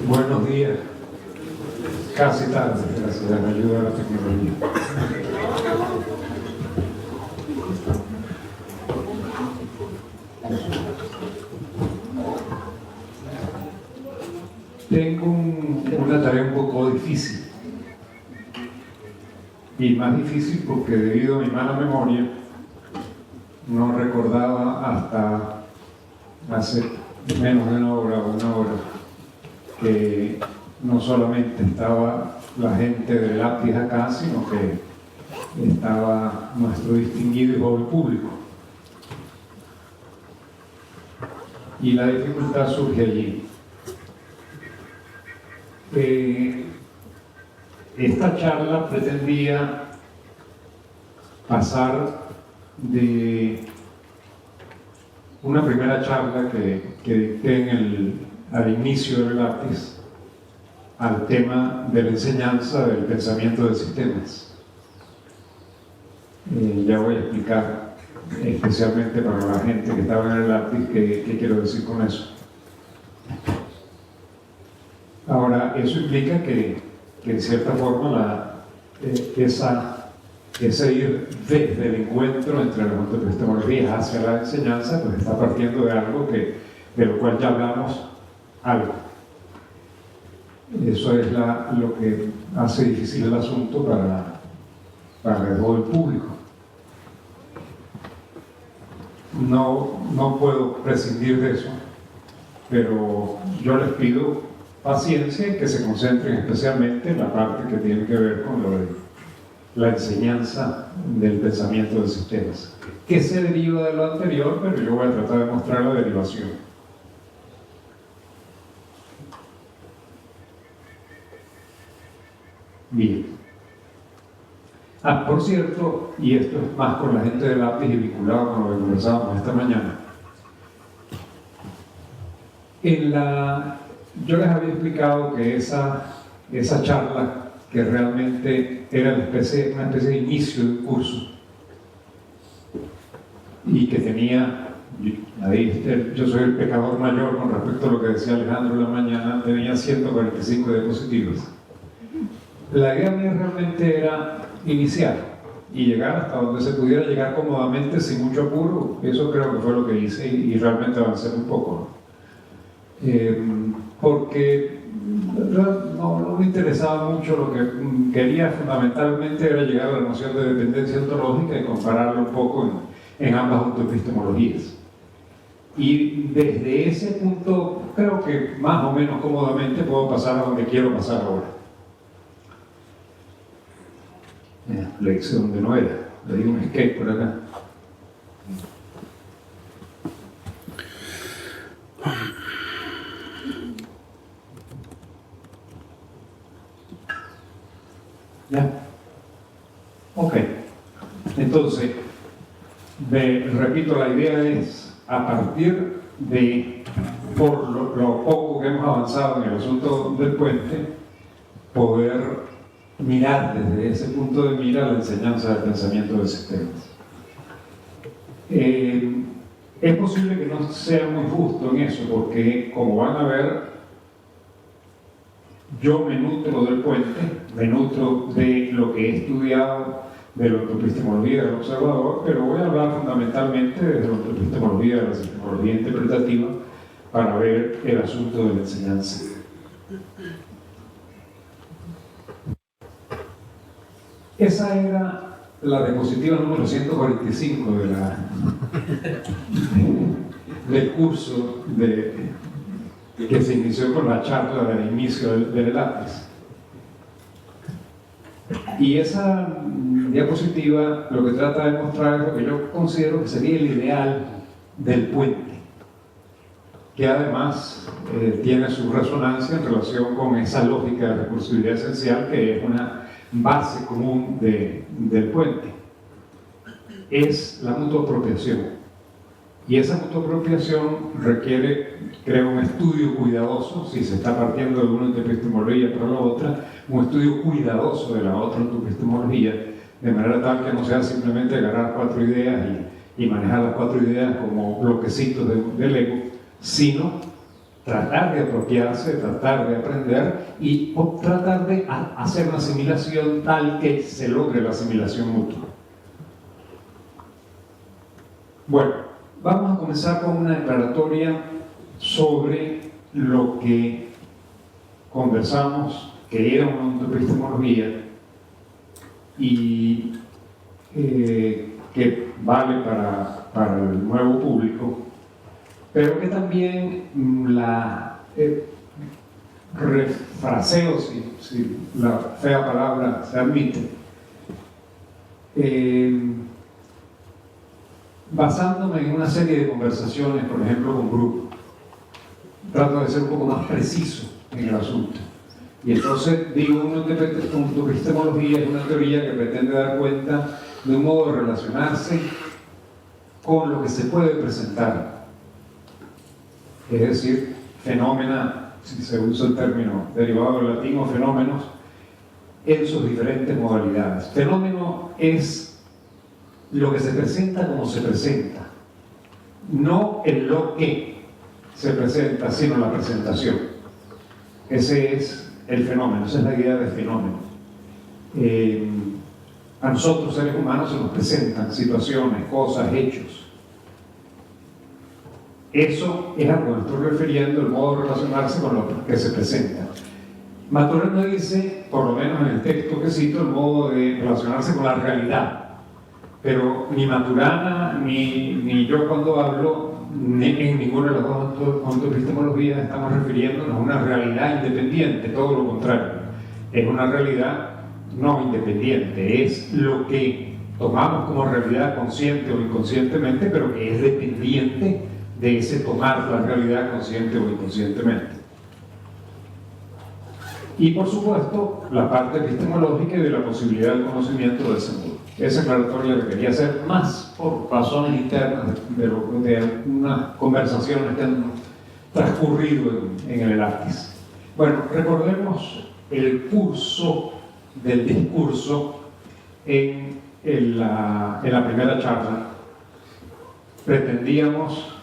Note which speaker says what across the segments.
Speaker 1: Buenos días. Casi tarde, gracias a la ayuda de la tecnología. Tengo una tarea un poco difícil. Y más difícil porque debido a mi mala memoria no recordaba hasta hace menos de una hora que no solamente estaba la gente del lápiz acá, sino que estaba nuestro distinguido y joven público. Y la dificultad surge allí. Esta charla pretendía pasar de una primera charla que dicté al inicio del lápiz al tema de la enseñanza del pensamiento de sistemas. Ya voy a explicar, especialmente para la gente que estaba en el lápiz, qué quiero decir con eso. Ahora, eso implica que en cierta forma ese ir desde el encuentro entre las epistemologías hacia la enseñanza, pues está partiendo de algo de lo cual ya hablamos algo. Eso es lo que hace difícil el asunto para todo el público. No puedo prescindir de eso, pero yo les pido paciencia y que se concentren especialmente en la parte que tiene que ver con lo de la enseñanza del pensamiento de sistemas, que se deriva de lo anterior, pero yo voy a tratar de mostrar la derivación. Bien. Por cierto, y esto es más con la gente del lápiz y vinculado con lo que conversábamos esta mañana, yo les había explicado que esa charla, que realmente era una especie de inicio del curso, y que tenía, yo soy el pecador mayor con respecto a lo que decía Alejandro en la mañana, tenía 145 diapositivas. La idea mía realmente era iniciar y llegar hasta donde se pudiera llegar cómodamente, sin mucho apuro. Eso creo que fue lo que hice y realmente avancé un poco, porque no me interesaba mucho. Lo que quería fundamentalmente era llegar a la noción de dependencia ontológica y compararlo un poco en ambas autoepistemologías. Y desde ese punto creo que más o menos cómodamente puedo pasar a donde quiero pasar ahora. Le hice donde no era, le di un escape por acá. ¿Ya? Ok. Entonces, repito, la idea es, a partir de, por lo poco que hemos avanzado en el asunto del puente, poder mirar desde ese punto de mira la enseñanza del pensamiento de sistemas. Es posible que no sea muy justo en eso, porque, como van a ver, yo me nutro del puente, me nutro de lo que he estudiado de la autoepistemología del observador, pero voy a hablar fundamentalmente de la autoepistemología, de la sistemología interpretativa, para ver el asunto de la enseñanza. Esa era la diapositiva número 145 del curso que se inició con la charla del inicio del lápiz. Y esa diapositiva lo que trata de mostrar es lo que yo considero que sería el ideal del puente, que además tiene su resonancia en relación con esa lógica de recursividad esencial, que es una base común del puente. Es la mutuoapropiación. Y esa mutuoapropiación requiere, creo, un estudio cuidadoso, si se está partiendo de una epistemología para la otra, un estudio cuidadoso de la otra epistemología, de manera tal que no sea simplemente agarrar 4 ideas y manejar las 4 ideas como bloquecitos del ego, sino tratar de apropiarse, tratar de aprender y tratar de hacer una asimilación tal que se logre la asimilación mutua. Bueno, vamos a comenzar con una declaratoria sobre lo que conversamos, que era una epistemología y que vale para el nuevo público, pero que también la refraseo, si la fea palabra se admite, basándome en una serie de conversaciones, por ejemplo, con grupos. Trato de ser un poco más preciso en el asunto. Y entonces digo, una epistemología es una teoría que pretende dar cuenta de un modo de relacionarse con lo que se puede presentar. Es decir, fenómena, si se usa el término derivado del latín, o fenómenos, en sus diferentes modalidades. Fenómeno es lo que se presenta como se presenta, no en lo que se presenta, sino la presentación. Ese es el fenómeno, esa es la idea de fenómeno. A nosotros, seres humanos, se nos presentan situaciones, cosas, hechos. Eso es a lo que me estoy refiriendo, el modo de relacionarse con lo que se presenta. Maturana dice, por lo menos en el texto que cito, el modo de relacionarse con la realidad. Pero ni Maturana ni yo, cuando hablo en ninguna de las dos epistemologías, estamos refiriéndonos a una realidad independiente, todo lo contrario. Es una realidad no independiente, es lo que tomamos como realidad consciente o inconscientemente, pero que es dependiente de ese tomar la realidad consciente o inconscientemente. Y por supuesto, la parte epistemológica y de la posibilidad del conocimiento de ese mundo. Esa aclaratoria la quería hacer más por razones internas de algunas conversaciones que han transcurrido en el Elapis. Bueno, recordemos el curso del discurso en la primera charla. Pretendíamos,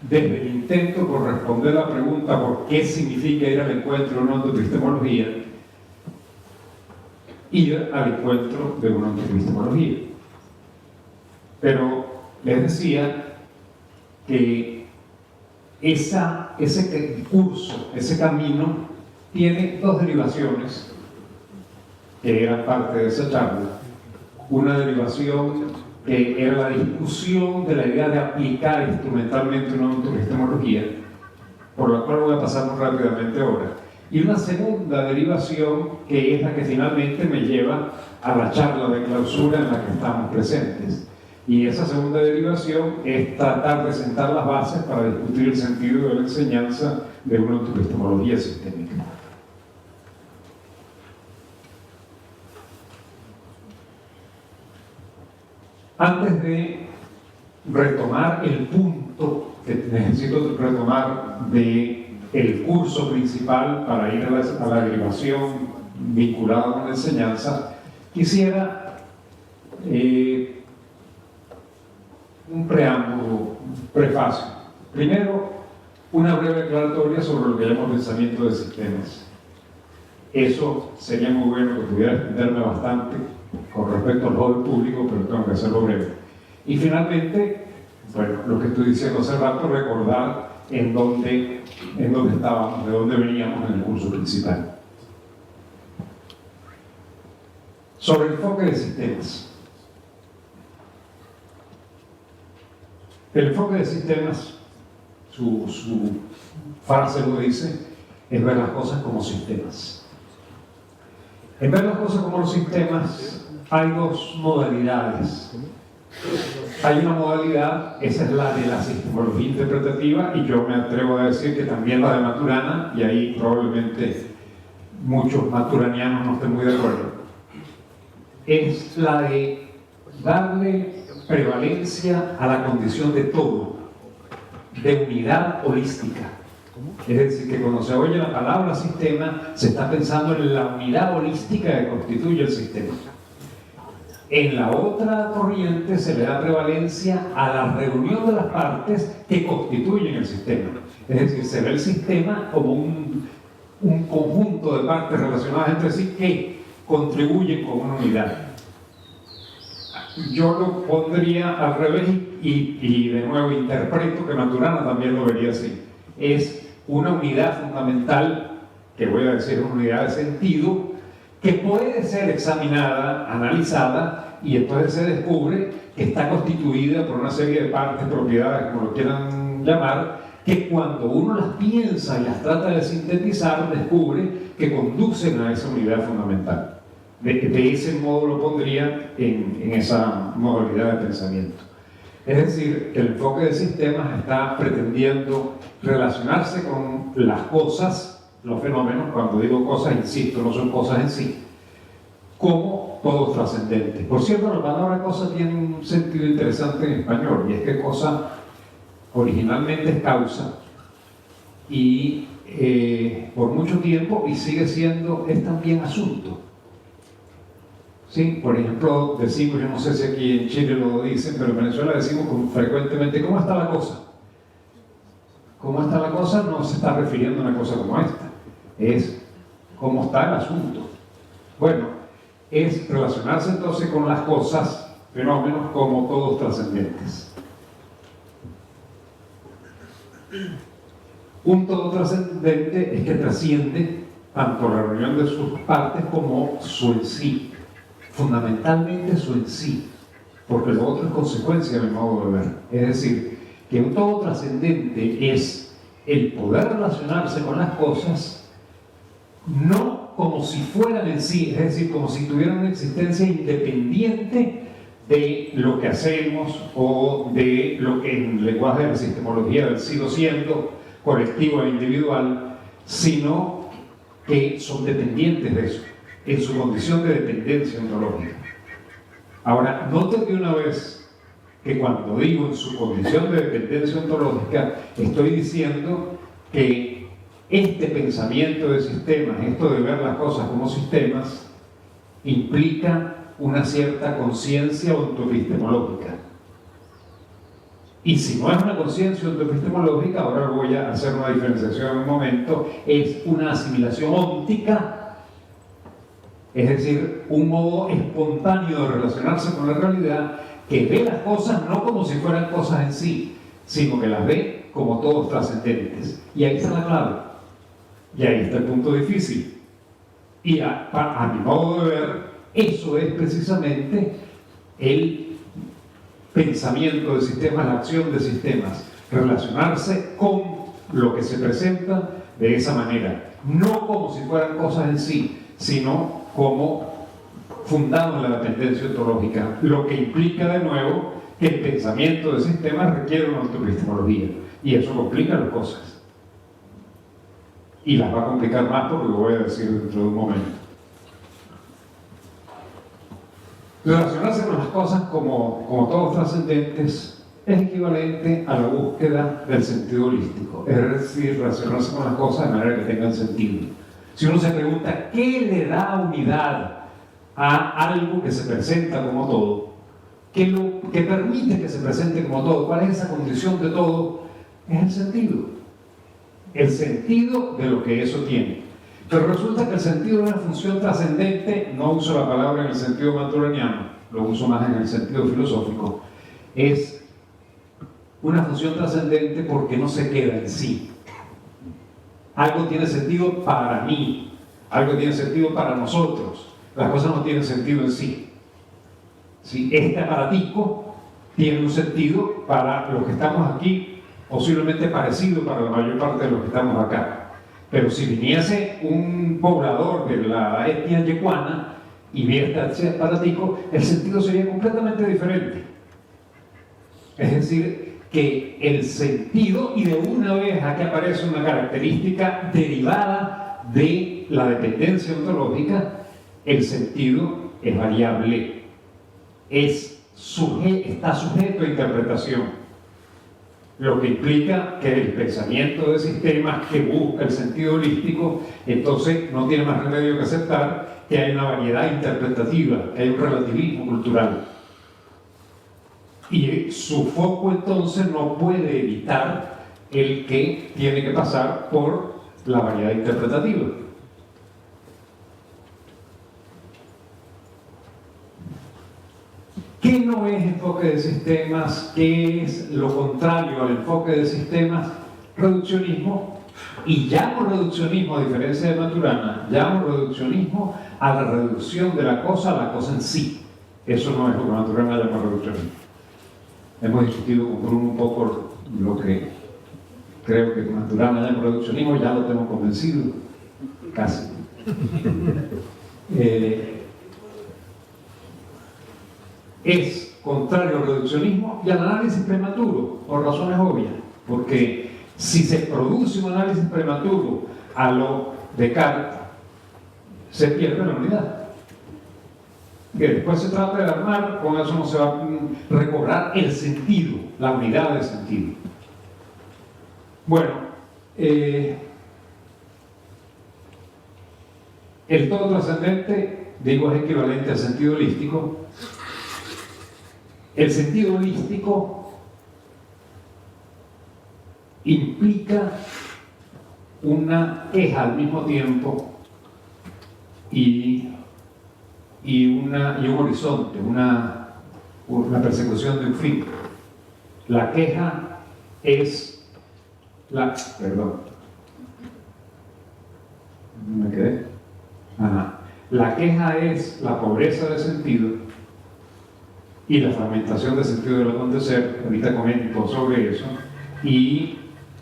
Speaker 1: desde el intento por responder la pregunta por qué significa ir al encuentro de una epistemología, ir al encuentro de una epistemología. Pero les decía que ese curso, ese camino, tiene dos derivaciones que eran parte de esa charla. Una derivación que era la discusión de la idea de aplicar instrumentalmente una epistemología, por la cual voy a pasar muy rápidamente ahora. Y una segunda derivación que es la que finalmente me lleva a la charla de clausura en la que estamos presentes. Y esa segunda derivación es tratar de sentar las bases para discutir el sentido de la enseñanza de una epistemología sistémica. Antes de retomar el punto que necesito retomar del curso principal para ir a la derivación vinculada con la enseñanza, quisiera un preámbulo, un prefacio. Primero, una breve aclaratoria sobre lo que llamo pensamiento de sistemas. Eso sería muy bueno que pudiera extenderme bastante con respecto al joven público, pero tengo que hacerlo breve. Y finalmente, bueno, lo que estoy diciendo hace rato, recordar en dónde estábamos, de dónde veníamos en el curso principal. Sobre el enfoque de sistemas. El enfoque de sistemas, su frase lo dice, es ver las cosas como sistemas. En ver las cosas como los sistemas hay dos modalidades. Hay una modalidad, esa es la de la sistemología interpretativa, y yo me atrevo a decir que también la de Maturana, y ahí probablemente muchos maturanianos no estén muy de acuerdo. Es la de darle prevalencia a la condición de todo, de unidad holística. Es decir, que cuando se oye la palabra sistema, se está pensando en la unidad holística que constituye el sistema. En la otra corriente se le da prevalencia a la reunión de las partes que constituyen el sistema. Es decir, se ve el sistema como un conjunto de partes relacionadas entre sí que contribuyen con una unidad. Yo lo pondría al revés y de nuevo interpreto que Maturana también lo vería así. Es una unidad fundamental, que voy a decir una unidad de sentido, que puede ser examinada, analizada, y entonces se descubre que está constituida por una serie de partes, propiedades, como lo quieran llamar, que cuando uno las piensa y las trata de sintetizar, descubre que conducen a esa unidad fundamental. De ese modo lo pondría en esa modalidad de pensamiento. Es decir, que el enfoque de sistemas está pretendiendo relacionarse con las cosas, los fenómenos. Cuando digo cosas, insisto, no son cosas en sí, como todos trascendentes. Por cierto, la palabra cosa tiene un sentido interesante en español, y es que cosa originalmente es causa, y por mucho tiempo, y sigue siendo, es también asunto. ¿Sí? Por ejemplo, decimos, yo no sé si aquí en Chile lo dicen, pero en Venezuela decimos frecuentemente, ¿cómo está la cosa? ¿Cómo está la cosa? No se está refiriendo a una cosa como esta, es cómo está el asunto. Bueno, es relacionarse entonces con las cosas, fenómenos como todos trascendentes. Un todo trascendente es que trasciende tanto la reunión de sus partes como su en sí. Fundamentalmente su en sí, porque lo otro es consecuencia de mi modo de ver. Es decir, que un todo trascendente es el poder relacionarse con las cosas no como si fueran en sí, es decir, como si tuvieran una existencia independiente de lo que hacemos o de lo que en el lenguaje de la epistemología sigo siendo colectivo e individual, sino que son dependientes de eso, en su condición de dependencia ontológica. Ahora, noten de una vez que cuando digo en su condición de dependencia ontológica, estoy diciendo que este pensamiento de sistemas, esto de ver las cosas como sistemas, implica una cierta conciencia ontoepistemológica. Y si no es una conciencia ontoepistemológica, ahora voy a hacer una diferenciación en un momento, es una asimilación óntica. Es decir, un modo espontáneo de relacionarse con la realidad que ve las cosas no como si fueran cosas en sí, sino que las ve como todos trascendentes. Y ahí está la clave. Y ahí está el punto difícil. Y a mi modo de ver, eso es precisamente el pensamiento de sistemas, la acción de sistemas. Relacionarse con lo que se presenta de esa manera. No como si fueran cosas en sí, sino como fundado en la dependencia ontológica, lo que implica de nuevo que el pensamiento de sistemas requiere una ontoepistemología, y eso complica las cosas y las va a complicar más porque lo voy a decir dentro de un momento. Relacionarse con las cosas como todos trascendentes es equivalente a la búsqueda del sentido holístico, es decir, relacionarse con las cosas de manera que tengan sentido. Si uno se pregunta, ¿qué le da unidad a algo que se presenta como todo? ¿Qué permite que se presente como todo? ¿Cuál es esa condición de todo? Es el sentido. El sentido de lo que eso tiene. Pero resulta que el sentido de una función trascendente, no uso la palabra en el sentido maturaniano, lo uso más en el sentido filosófico, es una función trascendente porque no se queda en sí. Algo tiene sentido para mí, algo tiene sentido para nosotros. Las cosas no tienen sentido en sí. ¿Sí? Este aparatico tiene un sentido para los que estamos aquí, posiblemente parecido para la mayor parte de los que estamos acá. Pero si viniese un poblador de la etnia yecuana y viera este aparatico, el sentido sería completamente diferente. Es decir, que el sentido, y de una vez aquí aparece una característica derivada de la dependencia ontológica, el sentido es variable, está sujeto a interpretación, lo que implica que el pensamiento de sistemas que busca el sentido holístico, entonces no tiene más remedio que aceptar que hay una variedad interpretativa, que hay un relativismo cultural. Y su foco entonces no puede evitar el que tiene que pasar por la variedad interpretativa. ¿Qué no es enfoque de sistemas? ¿Qué es lo contrario al enfoque de sistemas? Reduccionismo. Y llamo reduccionismo, a diferencia de Maturana, llamo reduccionismo a la reducción de la cosa en sí. Eso no es lo que Maturana llama reduccionismo. Hemos discutido con Bruno un poco lo que creo que Maturana llama reduccionismo, ya lo tengo convencido, casi. Es contrario al reduccionismo y al análisis prematuro, por razones obvias, porque si se produce un análisis prematuro a lo Descartes, se pierde la unidad. Que después se trata de armar, con eso no se va a recobrar el sentido, la unidad de sentido. Bueno, el todo trascendente, digo, es equivalente al sentido holístico. El sentido holístico implica una queja al mismo tiempo y un horizonte, una persecución de un fin. La queja es perdón, ¿me quedé? La queja es la pobreza de sentido y la fragmentación del sentido del acontecer. Ahorita comento sobre eso. Y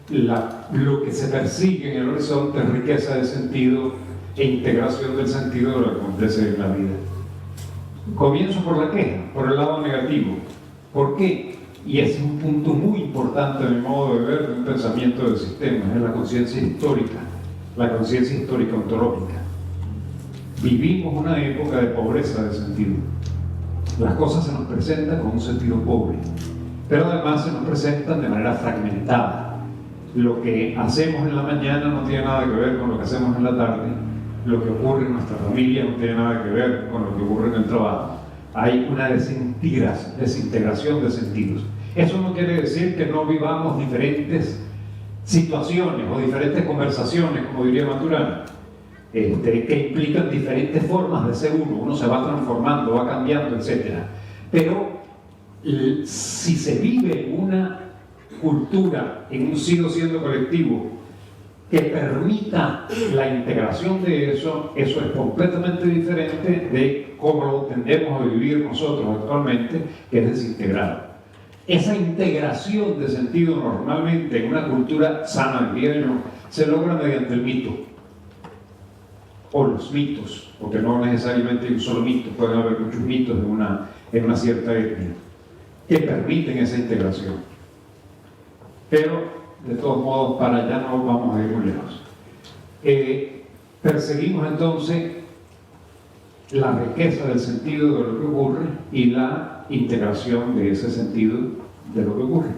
Speaker 1: lo que se persigue en el horizonte es riqueza de sentido e integración del sentido de lo que acontece en la vida. Comienzo por la queja, por el lado negativo. ¿Por qué? Y es un punto muy importante, a mi modo de ver, de un pensamiento de sistemas, es la conciencia histórica ontológica. Vivimos una época de pobreza de sentido. Las cosas se nos presentan con un sentido pobre, pero además se nos presentan de manera fragmentada. Lo que hacemos en la mañana no tiene nada que ver con lo que hacemos en la tarde. Lo que ocurre en nuestra familia no tiene nada que ver con lo que ocurre en el trabajo. Hay una desintegración de sentidos. Eso no quiere decir que no vivamos diferentes situaciones o diferentes conversaciones, como diría Maturana, que implican diferentes formas de ser uno. Uno se va transformando, va cambiando, etc. Pero si se vive en una cultura, en un siendo colectivo, que permita la integración de eso es completamente diferente de cómo lo tendemos a vivir nosotros actualmente, que es desintegrado. Esa integración de sentido normalmente en una cultura sana, diría yo, se logra mediante el mito o los mitos, porque no necesariamente hay un solo mito, pueden haber muchos mitos en una cierta etnia que permiten esa integración. Pero de todos modos, para allá no vamos a ir muy lejos. Perseguimos entonces la riqueza del sentido de lo que ocurre y la integración de ese sentido de lo que ocurre.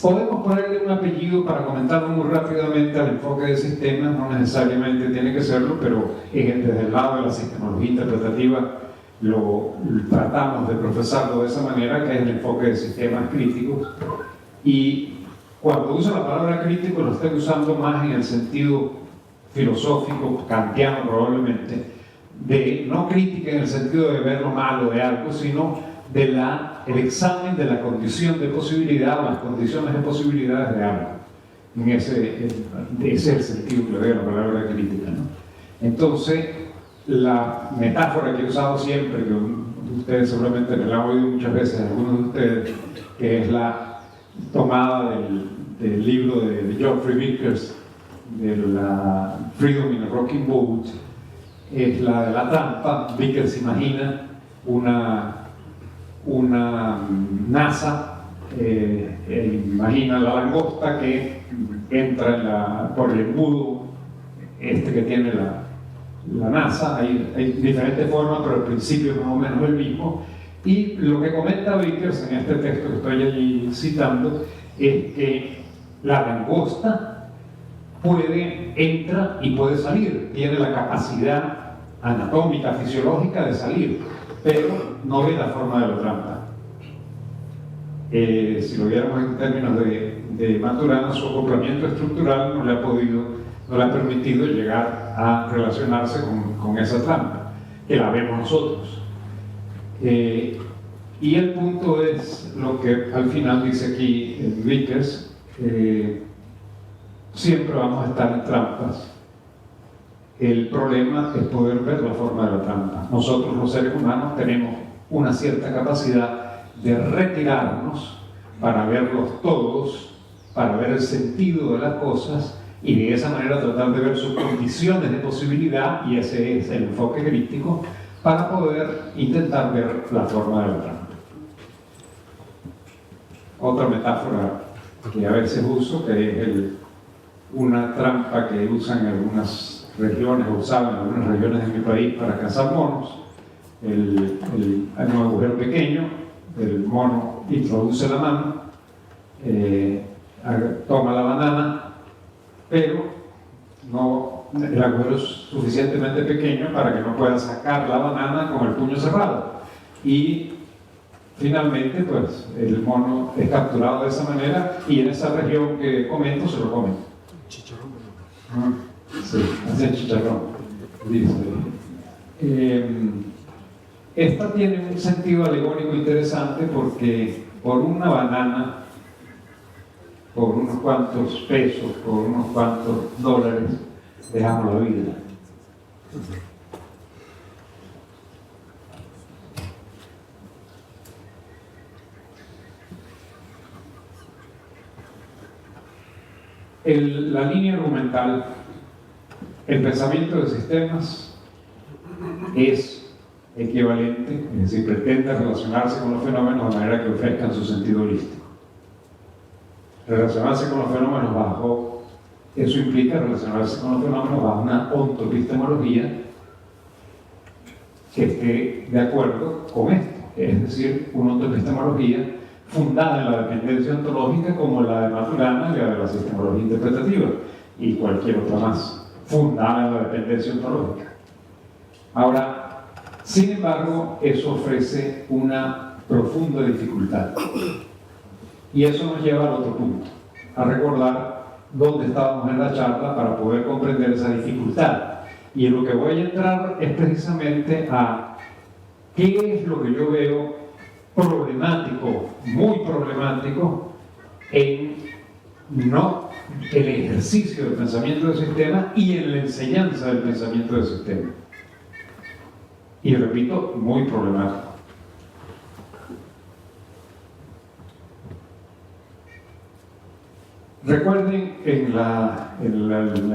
Speaker 1: Podemos ponerle un apellido para comentarlo muy rápidamente al enfoque de sistemas, no necesariamente tiene que serlo, pero desde el lado de la sistemología interpretativa lo tratamos de procesarlo de esa manera, que es el enfoque de sistemas críticos. Y cuando uso la palabra crítico lo estoy usando más en el sentido filosófico, kantiano probablemente, de no crítica en el sentido de ver lo malo de algo, sino de el examen de la condición de posibilidad o las condiciones de posibilidades de algo. Ese es el sentido que le doy a la palabra crítica, ¿no? Entonces, la metáfora que he usado siempre, que ustedes seguramente me la han oído muchas veces, algunos de ustedes, que es la tomada del libro de Geoffrey Vickers, de la Freedom in a Rocking Boat, es la de la trampa. Vickers imagina una NASA, imagina la langosta que entra por el embudo que tiene la NASA. Hay diferentes formas, pero el principio es más o menos el mismo. Y lo que comenta Vickers en este texto que estoy allí citando es que la langosta entra y puede salir, tiene la capacidad anatómica, fisiológica, de salir, pero no ve la forma de la trampa. si lo viéramos en términos de Maturana, su acoplamiento estructural no le ha permitido llegar a relacionarse con esa trampa, que la vemos nosotros. Y el punto es lo que al final dice aquí Vickers: siempre vamos a estar en trampas. El problema es poder ver la forma de la trampa. Nosotros los seres humanos tenemos una cierta capacidad de retirarnos para verlos todos, para ver el sentido de las cosas y de esa manera tratar de ver sus condiciones de posibilidad, y ese es el enfoque crítico, para poder intentar ver la forma de la trampa. Otra metáfora que a veces uso, que es una trampa que usan en algunas regiones, o usaban en algunas regiones de mi país para cazar monos. Hay un agujero pequeño, el mono introduce la mano, toma la banana, pero el agujero es suficientemente pequeño para que no pueda sacar la banana con el puño cerrado. Y finalmente, pues, el mono es capturado de esa manera, y en esa región que comento se lo comen.
Speaker 2: Chicharrón.
Speaker 1: Sí, hacen chicharrón, dice. Esta tiene un sentido alegórico interesante, porque por una banana, por unos cuantos pesos, por unos cuantos dólares, dejamos la vida. La línea argumental, el pensamiento de sistemas es equivalente, es decir, pretende relacionarse con los fenómenos de manera que ofrezcan su sentido holístico. Relacionarse con los fenómenos eso implica relacionarse con los fenómenos bajo una ontoepistemología que esté de acuerdo con esto, es decir, una ontoepistemología fundada en la dependencia ontológica, como la de Maturana y la de la sistemología interpretativa, y cualquier otra más, fundada en la dependencia ontológica. Ahora, sin embargo, eso ofrece una profunda dificultad, y eso nos lleva al otro punto, a recordar dónde estábamos en la charla para poder comprender esa dificultad. Y en lo que voy a entrar es precisamente a qué es lo que yo veo problemático, muy problemático, en el ejercicio del pensamiento del sistema y en la enseñanza del pensamiento del sistema. Y repito, muy problemático. Recuerden, en la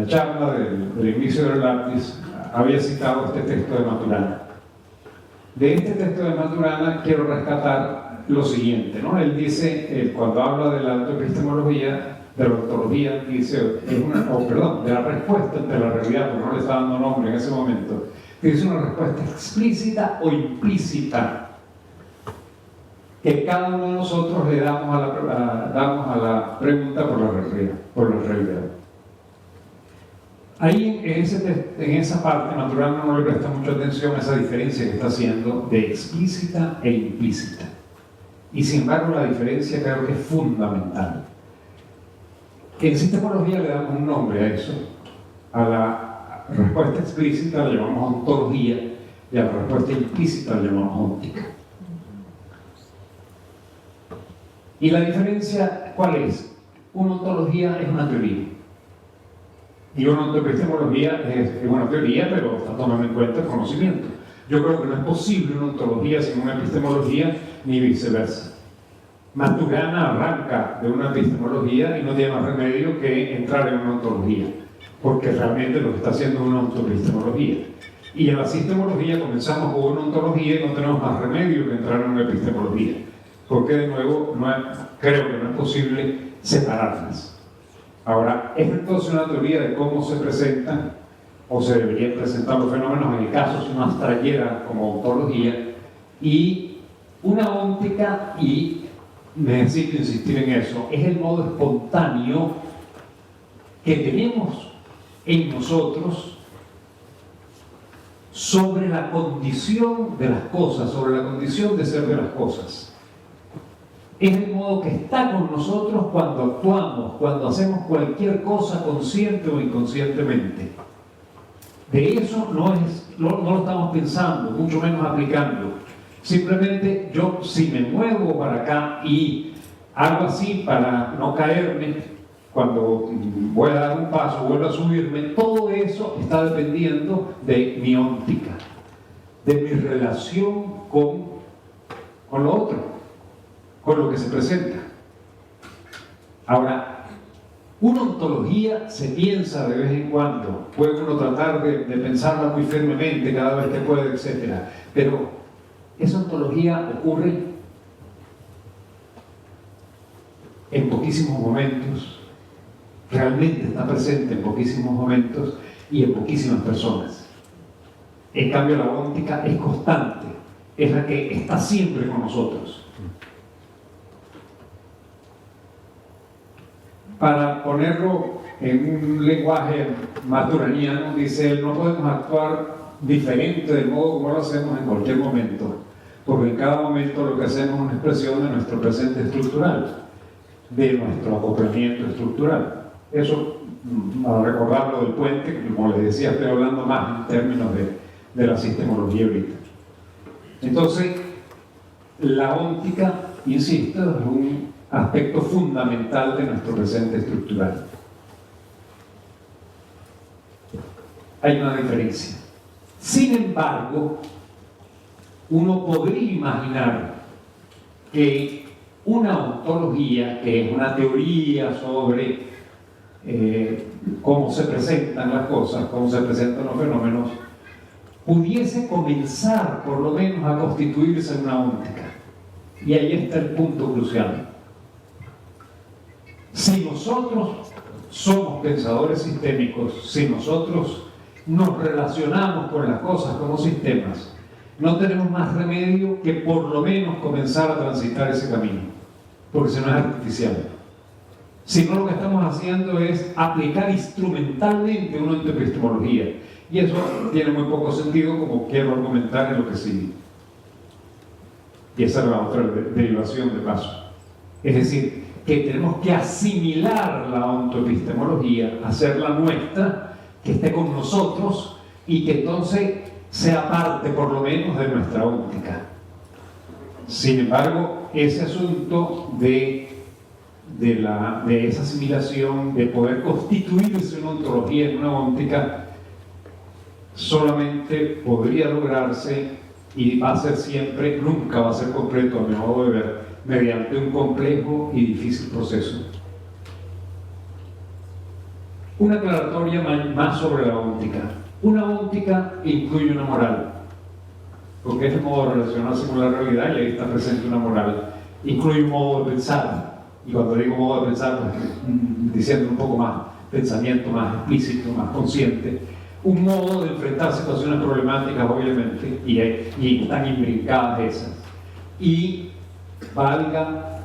Speaker 1: charla del inicio del lápiz había citado este texto de Maturana. De este texto de Maturana quiero rescatar lo siguiente, ¿no? Él dice, cuando habla de la autoepistemología, de la ontología, dice, de la respuesta ante la realidad, porque no le está dando nombre en ese momento, dice una respuesta explícita o implícita que cada uno de nosotros le damos a la pregunta por la realidad. Ahí en esa parte, Maturana no le presta mucha atención a esa diferencia que está haciendo de explícita e implícita. Y sin embargo, la diferencia creo que es fundamental. En sistemología le damos un nombre a eso. A la respuesta explícita la llamamos ontología, y a la respuesta implícita la llamamos óptica. ¿Y la diferencia cuál es? Una ontología es una teoría. Y una ontoepistemología es una teoría, pero está tomando en cuenta el conocimiento. Yo creo que no es posible una ontología sin una epistemología, ni viceversa. Maturana arranca de una epistemología y no tiene más remedio que entrar en una ontología, porque realmente lo que está haciendo es una ontoepistemología. Y en la sistemología comenzamos con una ontología y no tenemos más remedio que entrar en una epistemología, porque de nuevo creo que no es posible separarlas. Ahora, es entonces una teoría de cómo se presentan o se deberían presentar los fenómenos en el caso si uno abstrayera como ontología, y una óptica, y necesito insistir en eso, es el modo espontáneo que tenemos en nosotros sobre la condición de las cosas, sobre la condición de ser de las cosas. es el modo que está con nosotros cuando actuamos, cuando hacemos cualquier cosa consciente o inconscientemente. De eso no lo estamos pensando, mucho menos aplicando. Simplemente yo, si me muevo para acá y hago así para no caerme, cuando voy a dar un paso, vuelvo a subirme, todo eso está dependiendo de mi óptica, de mi relación con lo otro, con lo que se presenta. Ahora, una ontología se piensa de vez en cuando, puede uno tratar de pensarla muy firmemente cada vez que puede, etc. Pero esa ontología ocurre en poquísimos momentos, realmente está presente en poquísimos momentos y en poquísimas personas. En cambio, la óptica es constante, es la que está siempre con nosotros. Para ponerlo en un lenguaje más duraniano, dice él, no podemos actuar diferente del modo como lo hacemos en cualquier momento, porque en cada momento lo que hacemos es una expresión de nuestro presente estructural, de nuestro acoplamiento estructural. Eso, a recordarlo del puente, que como les decía, estoy hablando más en términos de la sistemología ahorita. Entonces, la óptica, insisto, es un aspecto fundamental de nuestro presente estructural. Hay una diferencia. Sin embargo, uno podría imaginar que una ontología, que es una teoría sobre cómo se presentan las cosas, cómo se presentan los fenómenos, pudiese comenzar por lo menos a constituirse en una óptica. Y ahí está el punto crucial. Si nosotros somos pensadores sistémicos, si nosotros nos relacionamos con las cosas como sistemas, no tenemos más remedio que por lo menos comenzar a transitar ese camino, porque si no es artificial. Si no, lo que estamos haciendo es aplicar instrumentalmente una epistemología, y eso tiene muy poco sentido, como quiero argumentar en lo que sigue. Y esa es la otra derivación de paso. Es decir, que tenemos que asimilar la ontoepistemología, hacerla nuestra, que esté con nosotros y que entonces sea parte por lo menos de nuestra óptica. Sin embargo, ese asunto de esa asimilación, de poder constituirse una ontología en una óptica, solamente podría lograrse, y va a ser siempre, nunca va a ser completo a mi modo de ver, mediante un complejo y difícil proceso. Una aclaratoria más sobre la óptica. Una óptica incluye una moral, porque es el modo de relacionarse con la realidad y ahí está presente una moral. Incluye un modo de pensar, y cuando digo modo de pensar, pues, diciendo un poco más, pensamiento más explícito, más consciente, un modo de enfrentar situaciones problemáticas, obviamente, y están imbricadas esas. Y valga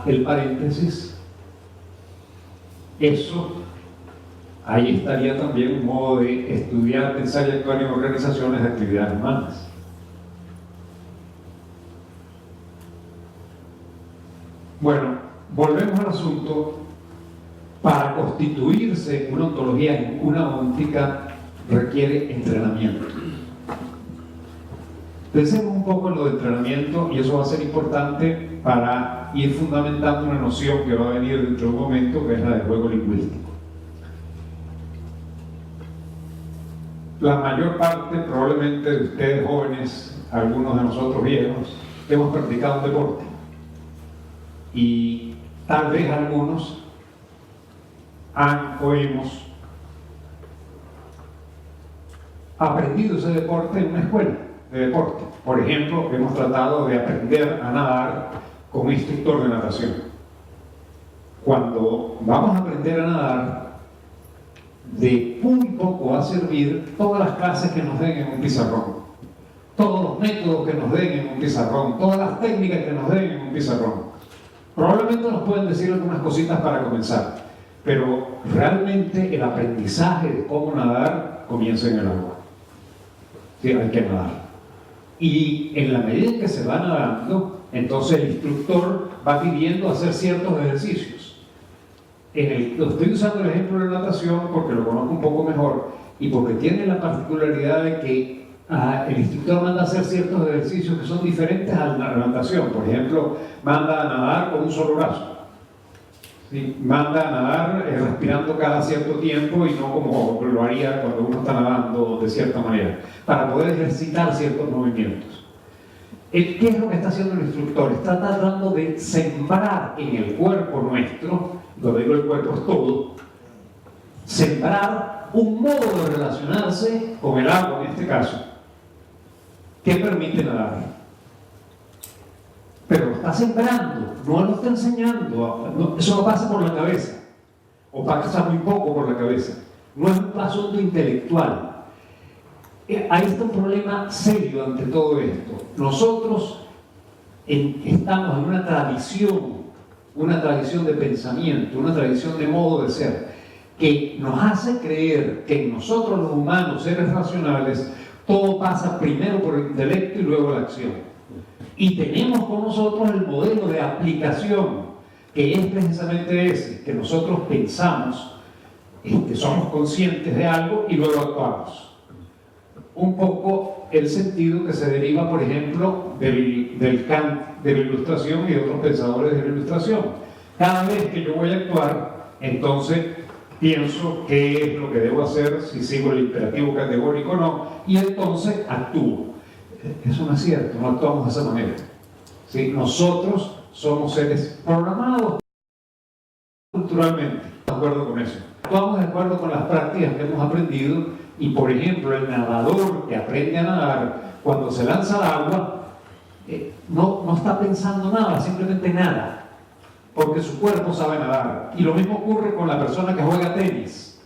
Speaker 1: el paréntesis, eso, ahí estaría también un modo de estudiar, pensar y actuar en organizaciones de actividades humanas. Bueno, volvemos al asunto. Para constituirse una ontología en una óptica requiere entrenamiento. Pensemos un poco en lo de entrenamiento, y eso va a ser importante para ir fundamentando una noción que va a venir dentro de un momento, que es la del juego lingüístico. La mayor parte, probablemente, de ustedes jóvenes, algunos de nosotros viejos, hemos practicado un deporte. Y tal vez algunos hemos aprendido ese deporte en una escuela de deporte. Por ejemplo, hemos tratado de aprender a nadar con un instructor de natación. Cuando vamos a aprender a nadar, de muy poco va a servir todas las clases que nos den en un pizarrón, todos los métodos que nos den en un pizarrón, todas las técnicas que nos den en un pizarrón. Probablemente nos pueden decir algunas cositas para comenzar, pero realmente el aprendizaje de cómo nadar comienza en el agua. Sí, hay que nadar. Y en la medida en que se va nadando, entonces el instructor va pidiendo hacer ciertos ejercicios. Estoy usando el ejemplo de la natación porque lo conozco un poco mejor y porque tiene la particularidad de que el instructor manda a hacer ciertos ejercicios que son diferentes a la natación. Por ejemplo, manda a nadar con un solo brazo. ¿Sí? Manda a nadar respirando cada cierto tiempo y no como lo haría cuando uno está nadando de cierta manera, para poder ejercitar ciertos movimientos. ¿Qué es lo que está haciendo el instructor? Está tratando de sembrar en el cuerpo nuestro, cuando digo el cuerpo es todo, sembrar un modo de relacionarse con el agua en este caso, que permite nadar. Pero lo está sembrando, no lo está enseñando. Eso no pasa por la cabeza, o pasa muy poco por la cabeza. No es un asunto intelectual. Ahí está un problema serio ante todo esto. Nosotros estamos en una tradición de pensamiento, una tradición de modo de ser, que nos hace creer que en nosotros los humanos, seres racionales, todo pasa primero por el intelecto y luego la acción. Y tenemos con nosotros el modelo de aplicación, que es precisamente ese, que nosotros pensamos, somos conscientes de algo y luego actuamos. Un poco el sentido que se deriva, por ejemplo, del Kant de la Ilustración y de otros pensadores de la Ilustración. Cada vez que yo voy a actuar, entonces pienso qué es lo que debo hacer, si sigo el imperativo categórico o no, y entonces actúo. Eso no es cierto, no actuamos de esa manera. ¿Sí? Nosotros somos seres programados culturalmente, de acuerdo con eso. Actuamos de acuerdo con las prácticas que hemos aprendido y, por ejemplo, el nadador que aprende a nadar, cuando se lanza al agua, no está pensando nada, simplemente nada, porque su cuerpo sabe nadar. Y lo mismo ocurre con la persona que juega tenis.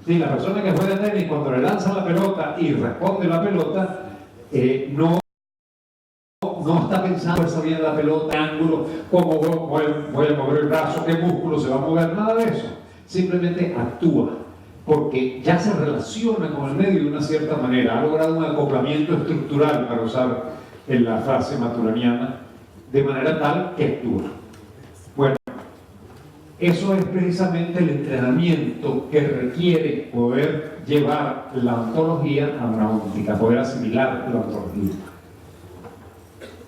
Speaker 1: ¿Sí? La persona que juega tenis, cuando le lanzan la pelota y responde la pelota, no está pensando fuerza bien la pelota, ángulo, cómo voy a mover el brazo, qué músculo se va a mover, nada de eso. Simplemente actúa, porque ya se relaciona con el medio de una cierta manera, ha logrado un acoplamiento estructural, para usar en la frase maturaniana, de manera tal que actúa. Bueno, eso es precisamente el entrenamiento que requiere poder llevar la ontología a una óptica, poder asimilar la ontología.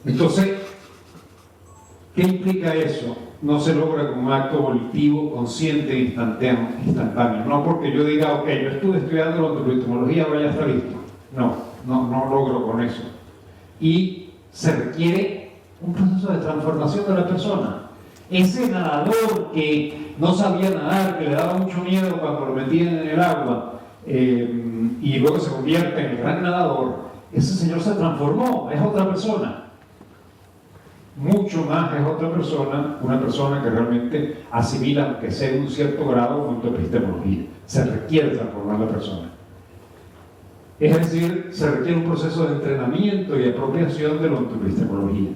Speaker 1: Entonces, ¿qué implica eso? No se logra con un acto volitivo, consciente e instantáneo. No porque yo diga, ok, yo estuve estudiando la ontología, voy a estar listo. No logro con eso. Y se requiere un proceso de transformación de la persona. Ese nadador que no sabía nadar, que le daba mucho miedo cuando lo metían en el agua, y luego se convierte en el gran nadador, ese señor se transformó, es otra persona. Mucho más es otra persona, una persona que realmente asimila, aunque sea en un cierto grado, junto a epistemología. Se requiere transformar la persona. Es decir, se requiere un proceso de entrenamiento y apropiación de la epistemología.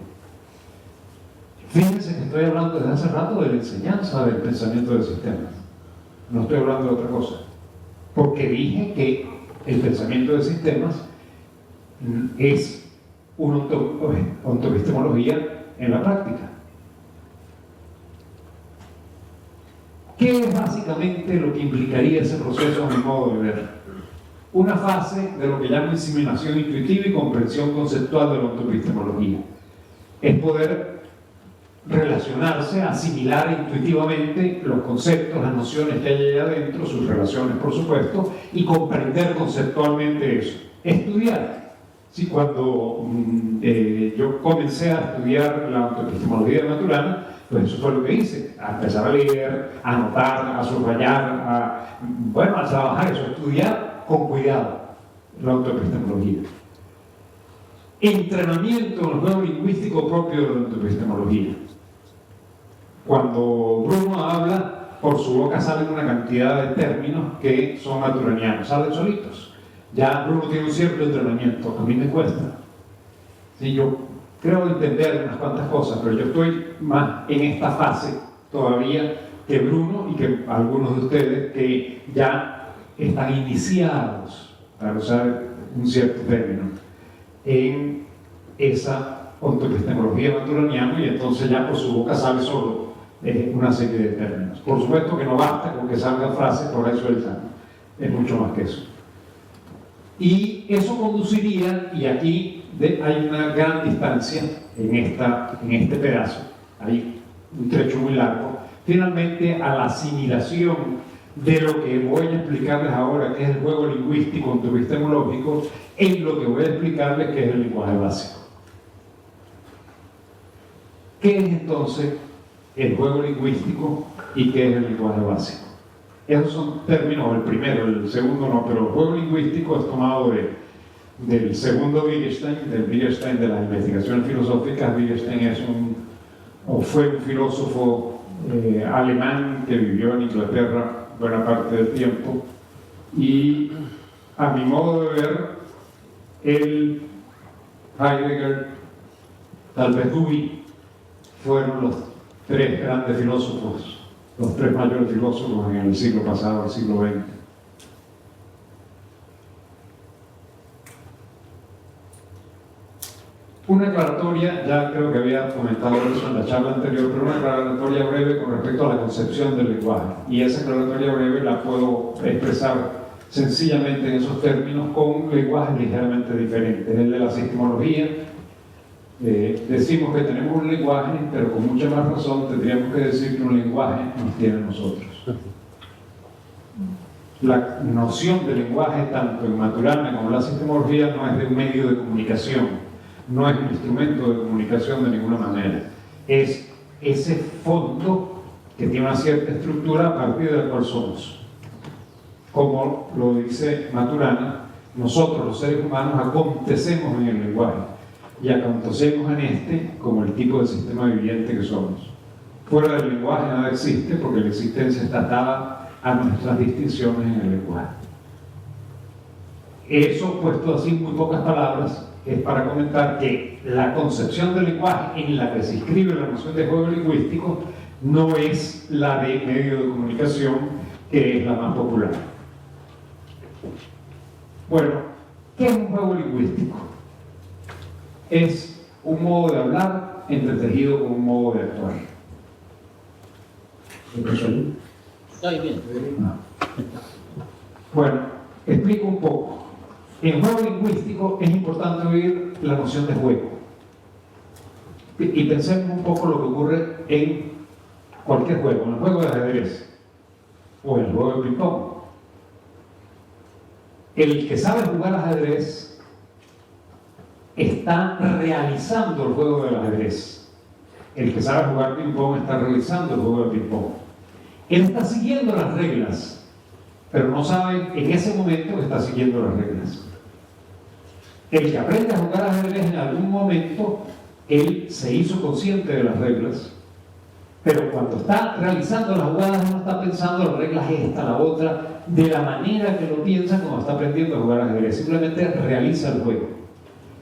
Speaker 1: Fíjense que estoy hablando desde hace rato de la enseñanza del pensamiento de sistemas. No estoy hablando de otra cosa. Porque dije que el pensamiento de sistemas es una ontoepistemología en la práctica. ¿Qué es básicamente lo que implicaría ese proceso a mi modo de ver? Una fase de lo que llamo asimilación intuitiva y comprensión conceptual de la ontoepistemología. Es poder relacionarse, asimilar intuitivamente los conceptos, las nociones que hay ahí adentro, sus relaciones, por supuesto, y comprender conceptualmente eso. Estudiar. Sí, cuando yo comencé a estudiar la ontoepistemología de Maturana, pues eso fue lo que hice, a empezar a leer, a anotar, a subrayar, a trabajar eso, estudiar con cuidado la ontoepistemología. Entrenamiento en los nuevos lingüísticos propios de la ontoepistemología. Cuando Bruno habla, por su boca salen una cantidad de términos que son maturanianos, salen solitos. Ya Bruno tiene un cierto entrenamiento, a mí me cuesta. Sí, yo creo entender unas cuantas cosas, pero yo estoy más en esta fase todavía que Bruno y que algunos de ustedes que ya están iniciados, para usar un cierto término, en esa ontoepistemología maturaniana, y entonces ya por su boca sale solo una serie de términos. Por supuesto que no basta con que salgan frases por ahí sueltas, es mucho más que eso. Y eso conduciría, y aquí hay una gran distancia en este pedazo, hay un trecho muy largo, finalmente a la asimilación de lo que voy a explicarles ahora, que es el juego lingüístico ontoepistemológico, en lo que voy a explicarles, que es el lenguaje básico. ¿Qué es entonces el juego lingüístico y qué es el lenguaje básico? Esos son términos, el primero, el segundo no, pero el juego lingüístico es tomado del segundo Wittgenstein, del Wittgenstein de las investigaciones filosóficas. Wittgenstein fue un filósofo alemán que vivió en Inglaterra buena parte del tiempo, y a mi modo de ver, él, Heidegger, tal vez Dewey, fueron los tres grandes filósofos, los tres mayores filósofos en el siglo pasado, el siglo XX. Una aclaratoria, ya creo que había comentado eso en la charla anterior, pero una aclaratoria breve con respecto a la concepción del lenguaje. Y esa aclaratoria breve la puedo expresar sencillamente en esos términos con lenguajes ligeramente diferentes. El de la sistemología, decimos que tenemos un lenguaje, pero con mucha más razón tendríamos que decir que un lenguaje nos tiene a nosotros. La noción de lenguaje, tanto en Maturana como en la sistemología, no es de un medio de comunicación, no es un instrumento de comunicación de ninguna manera. Es ese fondo que tiene una cierta estructura a partir de la cual somos. Como lo dice Maturana, nosotros los seres humanos acontecemos en el lenguaje y acontecemos en este como el tipo de sistema viviente que somos. Fuera del lenguaje nada existe, porque la existencia está atada a nuestras distinciones en el lenguaje. Eso, puesto así en muy pocas palabras, es para comentar que la concepción del lenguaje en la que se inscribe la noción de juego lingüístico no es la de medio de comunicación, que es la más popular. Bueno, ¿qué es un juego lingüístico? Es un modo de hablar entretejido con un modo de actuar.
Speaker 2: Está bien.
Speaker 1: Bueno, explico un poco. En juego lingüístico es importante oír la noción de juego. Y pensemos un poco lo que ocurre en cualquier juego, en el juego de ajedrez o en el juego de ping-pong. El que sabe jugar ajedrez está realizando el juego del ajedrez. El que sabe jugar ping-pong está realizando el juego de ping-pong. Él está siguiendo las reglas, pero no sabe en ese momento que está siguiendo las reglas. El que aprende a jugar ajedrez en algún momento, él se hizo consciente de las reglas, pero cuando está realizando las jugadas no está pensando las reglas esta, la otra, de la manera que lo piensa cuando está aprendiendo a jugar ajedrez. Simplemente realiza el juego.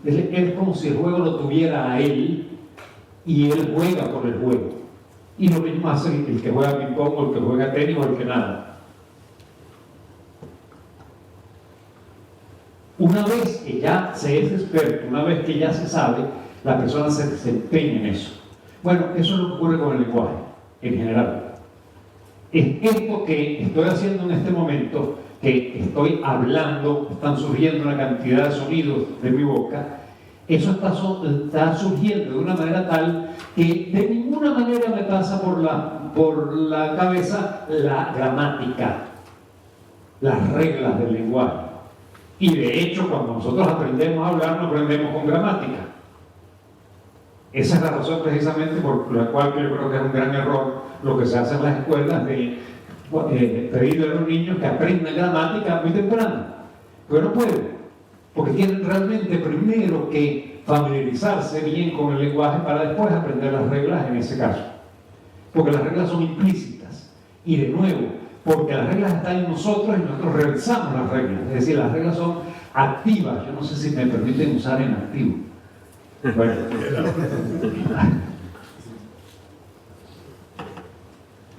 Speaker 1: Es como si el juego lo tuviera a él y él juega por el juego. Y lo mismo hace el que juega ping-pong o el que juega tenis o el que nada. Una vez que ya se es experto, una vez que ya se sabe, la persona se desempeña en eso. Bueno, eso es lo que ocurre con el lenguaje, en general. Es esto que estoy haciendo en este momento, que estoy hablando, están surgiendo una cantidad de sonidos de mi boca, eso está surgiendo de una manera tal que de ninguna manera me pasa por la cabeza la gramática, las reglas del lenguaje. Y de hecho, cuando nosotros aprendemos a hablar, no aprendemos con gramática. Esa es la razón precisamente por la cual yo creo que es un gran error lo que se hace en las escuelas de pedirle a los niños que aprendan gramática muy temprano. Pero no pueden, porque tienen realmente primero que familiarizarse bien con el lenguaje para después aprender las reglas en ese caso. Porque las reglas son implícitas. Y de nuevo, porque las reglas están en nosotros y nosotros realizamos las reglas. Es decir, las reglas son activas. Yo no sé si me permiten usar en activo. Bueno.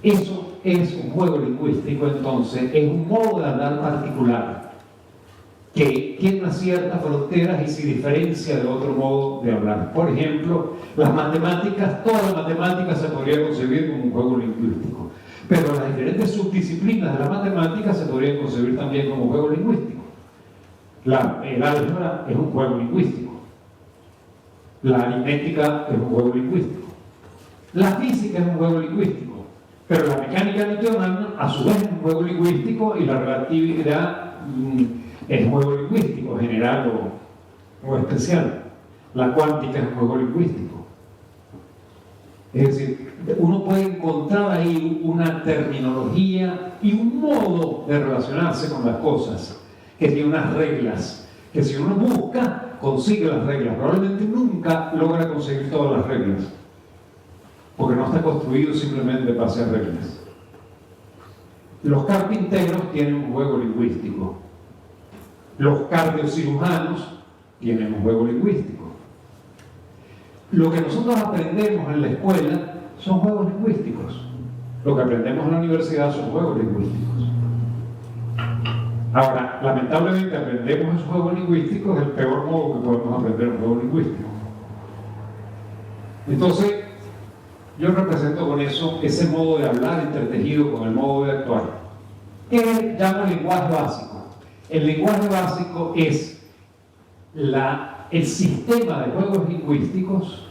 Speaker 1: Eso es un juego lingüístico, entonces, es un modo de hablar particular. que tiene unas ciertas fronteras y se diferencia de otro modo de hablar. Por ejemplo, las matemáticas, toda la matemática se podría concebir como un juego lingüístico, pero las diferentes subdisciplinas de la matemática se podrían concebir también como un juego lingüístico. El álgebra es un juego lingüístico, la aritmética es un juego lingüístico, la física es un juego lingüístico, pero la mecánica newtoniana a su vez es un juego lingüístico y la relatividad es un juego lingüístico, general o especial. La cuántica es un juego lingüístico. Es decir, uno puede encontrar ahí una terminología y un modo de relacionarse con las cosas que tiene unas reglas, que si uno busca, consigue las reglas. Probablemente nunca logra conseguir todas las reglas, porque no está construido simplemente para hacer reglas. Los carpinteros tienen un juego lingüístico. Los cardiocirujanos tienen un juego lingüístico. Lo que nosotros aprendemos en la escuela son juegos lingüísticos. Lo que aprendemos en la universidad son juegos lingüísticos. Ahora, lamentablemente aprendemos esos juegos lingüísticos del peor modo que podemos aprender un juego lingüístico. Entonces, yo represento con eso ese modo de hablar intertejido con el modo de actuar. ¿Qué llamo lenguaje básico? El lenguaje básico es el sistema de juegos lingüísticos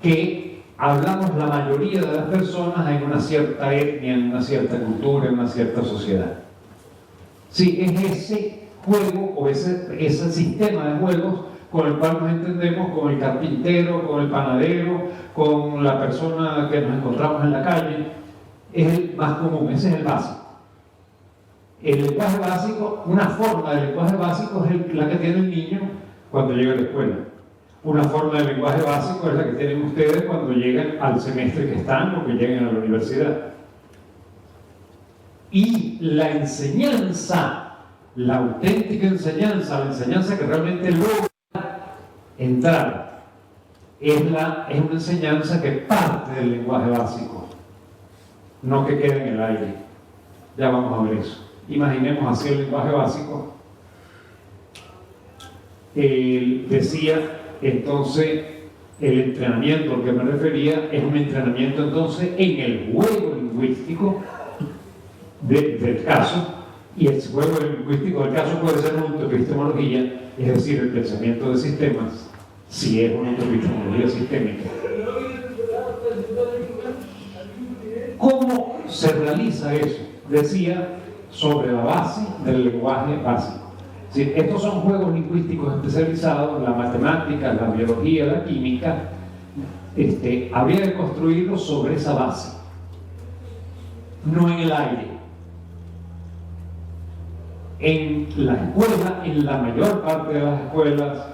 Speaker 1: que hablamos la mayoría de las personas en una cierta etnia, en una cierta cultura, en una cierta sociedad. Sí, es ese juego o ese sistema de juegos con el cual nos entendemos con el carpintero, con el panadero, con la persona que nos encontramos en la calle. Es el más común, ese es el básico. El lenguaje básico, una forma de lenguaje básico es la que tiene el niño cuando llega a la escuela. Una forma de lenguaje básico es la que tienen ustedes cuando llegan al semestre que están o que lleguen a la universidad. Y la enseñanza, la auténtica enseñanza, la enseñanza que realmente logra entrar, es una enseñanza que parte del lenguaje básico, no que quede en el aire. Ya vamos a ver eso. Imaginemos así el lenguaje básico. Decía entonces el entrenamiento al que me refería es un entrenamiento entonces en el juego lingüístico del caso, y el juego lingüístico del caso puede ser una epistemología, es decir, el pensamiento de sistemas, si es una epistemología sistémica. ¿Cómo se realiza eso? Decía, sobre la base del lenguaje básico. Es decir, estos son juegos lingüísticos especializados, la matemática, la biología, la química. Habría que construirlos sobre esa base, no en el aire. En la escuela, en la mayor parte de las escuelas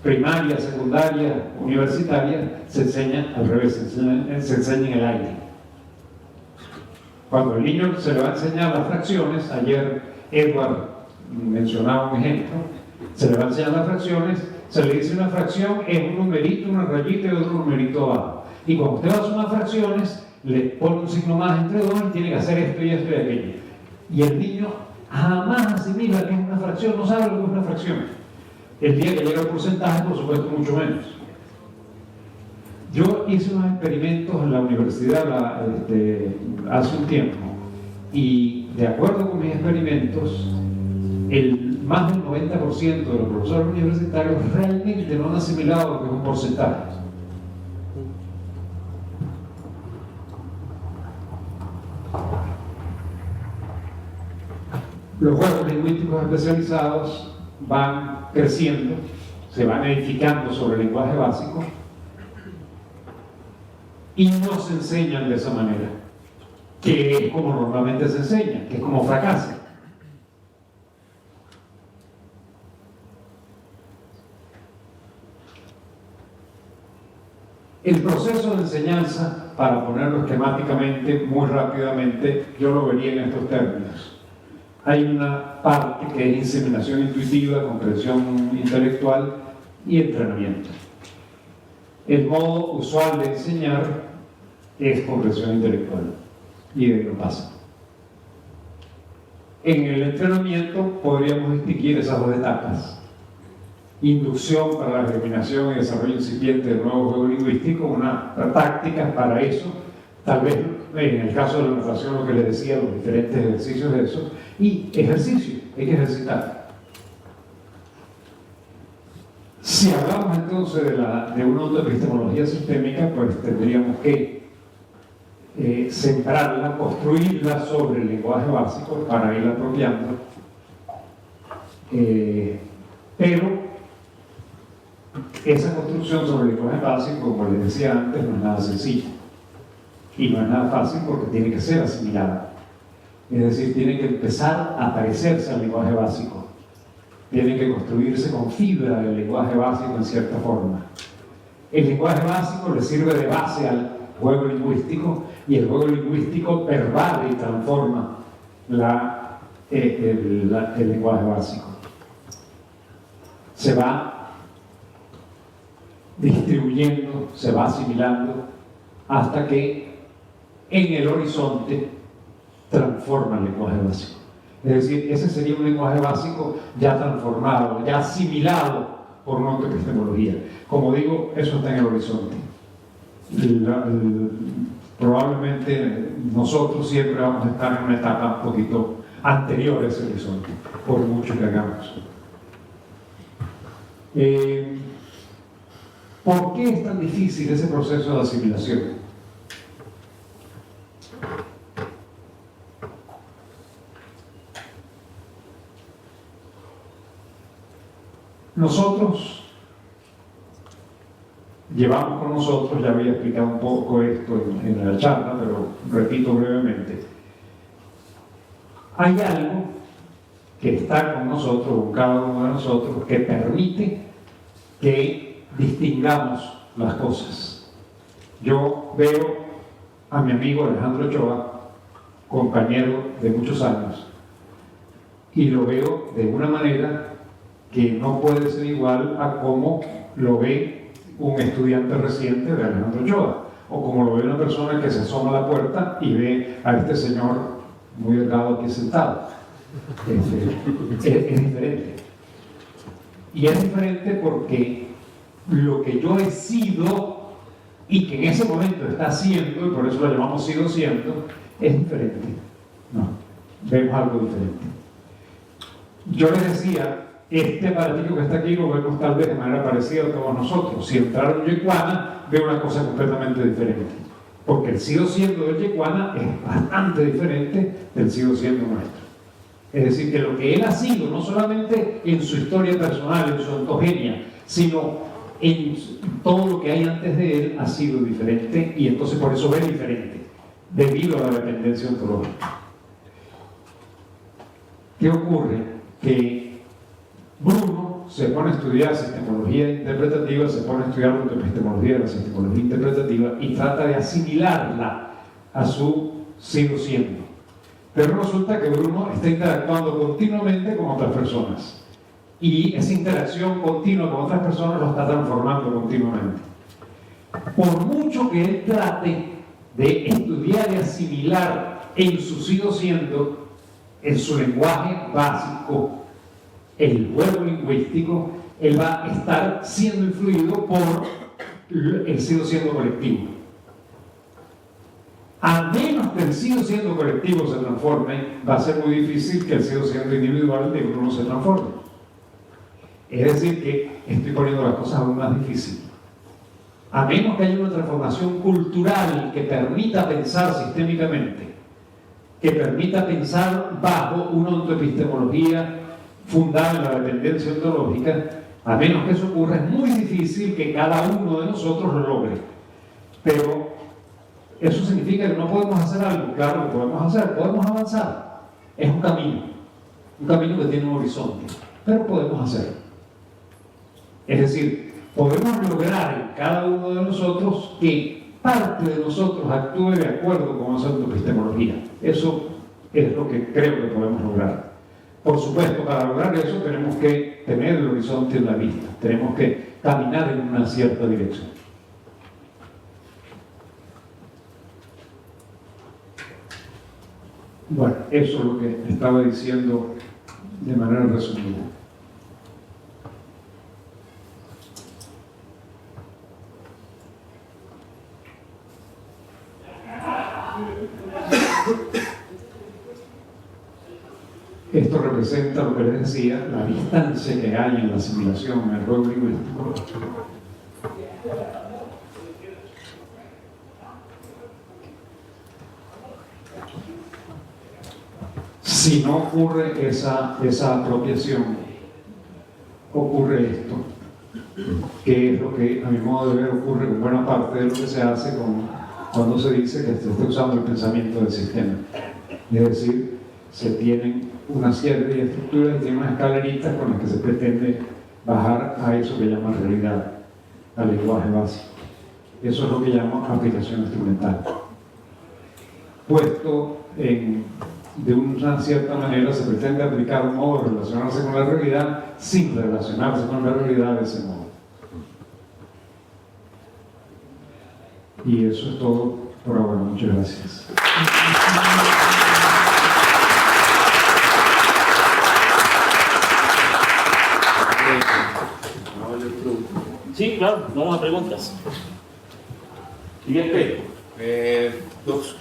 Speaker 1: primarias, secundarias, universitarias, se enseña al revés, se enseña en el aire. Cuando el niño se le va a enseñar las fracciones, ayer Edward mencionaba un ejemplo, se le va a enseñar las fracciones, se le dice una fracción es un numerito, una rayita y otro numerito abajo. Y cuando usted va a sumar fracciones, le pone un signo más entre dos y tiene que hacer esto y esto y aquello. Y el niño jamás asimila que es una fracción, no sabe lo que es una fracción. El día que llega el porcentaje, por supuesto, mucho menos. Yo hice unos experimentos en la universidad hace un tiempo, y de acuerdo con mis experimentos, más del 90% de los profesores universitarios realmente no han asimilado lo que es un porcentaje. Los juegos lingüísticos especializados van creciendo, se van edificando sobre el lenguaje básico y no se enseñan de esa manera, que es como normalmente se enseña, que es como fracasa. El proceso de enseñanza, para ponerlo esquemáticamente, muy rápidamente, yo lo vería en estos términos. Hay una parte que es inseminación intuitiva, comprensión intelectual y entrenamiento. El modo usual de enseñar es comprensión intelectual, y de ahí no pasa. en el entrenamiento podríamos distinguir esas dos etapas: inducción para la germinación y desarrollo incipiente del nuevo juego lingüístico, una táctica para eso, tal vez en el caso de la natación, lo que les decía, los diferentes ejercicios de eso, y ejercicio, hay que ejercitar. Si hablamos entonces de una autoepistemología sistémica, pues tendríamos que sembrarla, construirla sobre el lenguaje básico para irla apropiando, pero esa construcción sobre el lenguaje básico, como les decía antes, no es nada sencillo y no es nada fácil porque tiene que ser asimilada, es decir, tiene que empezar a parecerse al lenguaje básico, tiene que construirse con fibra del lenguaje básico en cierta forma. El lenguaje básico le sirve de base al juego lingüístico y el juego lingüístico pervade y transforma el lenguaje básico. Se va distribuyendo, se va asimilando hasta que en el horizonte transforma el lenguaje básico. Es decir, ese sería un lenguaje básico ya transformado, ya asimilado por una autoepistemología. Como digo, eso está en el horizonte. Probablemente nosotros siempre vamos a estar en una etapa un poquito anterior a ese horizonte, por mucho que hagamos. ¿Por qué es tan difícil ese proceso de asimilación? Nosotros llevamos con nosotros, ya había explicado un poco esto en la charla, pero repito brevemente, hay algo que está con nosotros, con cada uno de nosotros, que permite que distingamos las cosas. Yo veo a mi amigo Alejandro Ochoa, compañero de muchos años, y lo veo de una manera que no puede ser igual a como lo ve un estudiante reciente de Alejandro Ochoa, o como lo ve una persona que se asoma a la puerta y ve a este señor muy delgado aquí sentado. Es diferente. Y es diferente porque lo que yo he sido y que en ese momento está siendo, y por eso lo llamamos sido siendo, es diferente. No, vemos algo diferente. Yo les decía, este aparatito que está aquí lo vemos tal vez de manera parecida a todos nosotros. Si entrara un yecuana, ve una cosa completamente diferente. Porque el sido siendo del yecuana es bastante diferente del sido siendo nuestro. Es decir, que lo que él ha sido, no solamente en su historia personal, en su ontogenia, sino en todo lo que hay antes de él, ha sido diferente, y entonces por eso ve diferente, debido a la dependencia ontológica. ¿Qué ocurre? Que Bruno se pone a estudiar sistemología interpretativa, se pone a estudiar la autoepistemología de la sistemología interpretativa y trata de asimilarla a su sido siendo. Pero resulta que Bruno está interactuando continuamente con otras personas y esa interacción continua con otras personas lo está transformando continuamente. Por mucho que él trate de estudiar y asimilar en su sido siendo, en su lenguaje básico, el juego lingüístico, él va a estar siendo influido por el sido siendo colectivo. A menos que el sido siendo colectivo se transforme, va a ser muy difícil que el sido siendo individual de uno se transforme. Es decir, que estoy poniendo las cosas aún más difíciles. A menos que haya una transformación cultural que permita pensar sistémicamente, que permita pensar bajo una autoepistemología fundada en la dependencia ontológica, a menos que eso ocurra, es muy difícil que cada uno de nosotros lo logre. Pero eso significa que no podemos hacer algo. Claro que podemos hacer, podemos avanzar. Es un camino que tiene un horizonte, pero podemos hacer. Es decir, podemos lograr en cada uno de nosotros que parte de nosotros actúe de acuerdo con esa autoepistemología. Eso es lo que creo que podemos lograr. Por supuesto, para lograr eso tenemos que tener el horizonte en la vista, tenemos que caminar en una cierta dirección. Bueno, eso es lo que estaba diciendo de manera resumida. Esto representa lo que les decía, la distancia que hay en la asimilación, en el juego lingüístico. Si no ocurre esa apropiación, ocurre esto, que es lo que a mi modo de ver ocurre con buena parte de lo que se hace cuando se dice que se está usando el pensamiento del sistema. Es decir, se tienen una serie de estructuras y tienen unas escaleritas con las que se pretende bajar a eso que llaman realidad, al lenguaje básico. Eso es lo que llamo aplicación instrumental. Puesto de una cierta manera se pretende aplicar un modo de relacionarse con la realidad sin relacionarse con la realidad de ese modo. Y eso es todo por ahora. Muchas gracias.
Speaker 2: Sí, claro, vamos a preguntas.
Speaker 3: Siguiente. Dos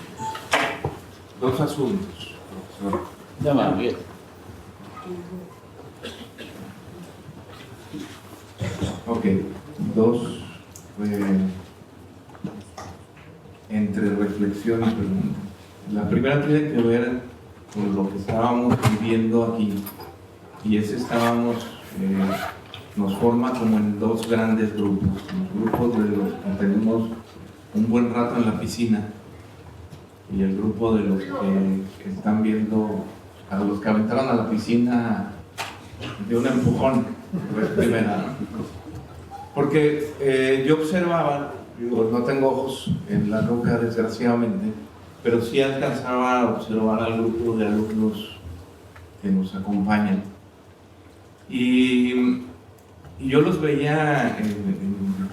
Speaker 3: asuntos, profesor.
Speaker 2: Ya va, Miguel.
Speaker 3: Ok, dos entre reflexión y pregunta. La primera tiene que ver con lo que estábamos viviendo aquí, y nos forma como en dos grandes grupos. Los grupos de los que tenemos un buen rato en la piscina y el grupo de los que están viendo, a los que aventaron a la piscina de un empujón, primera, ¿no? Porque yo observaba, digo, no tengo ojos en la nuca desgraciadamente, pero sí alcanzaba a observar al grupo de alumnos que nos acompañan. Y yo los veía en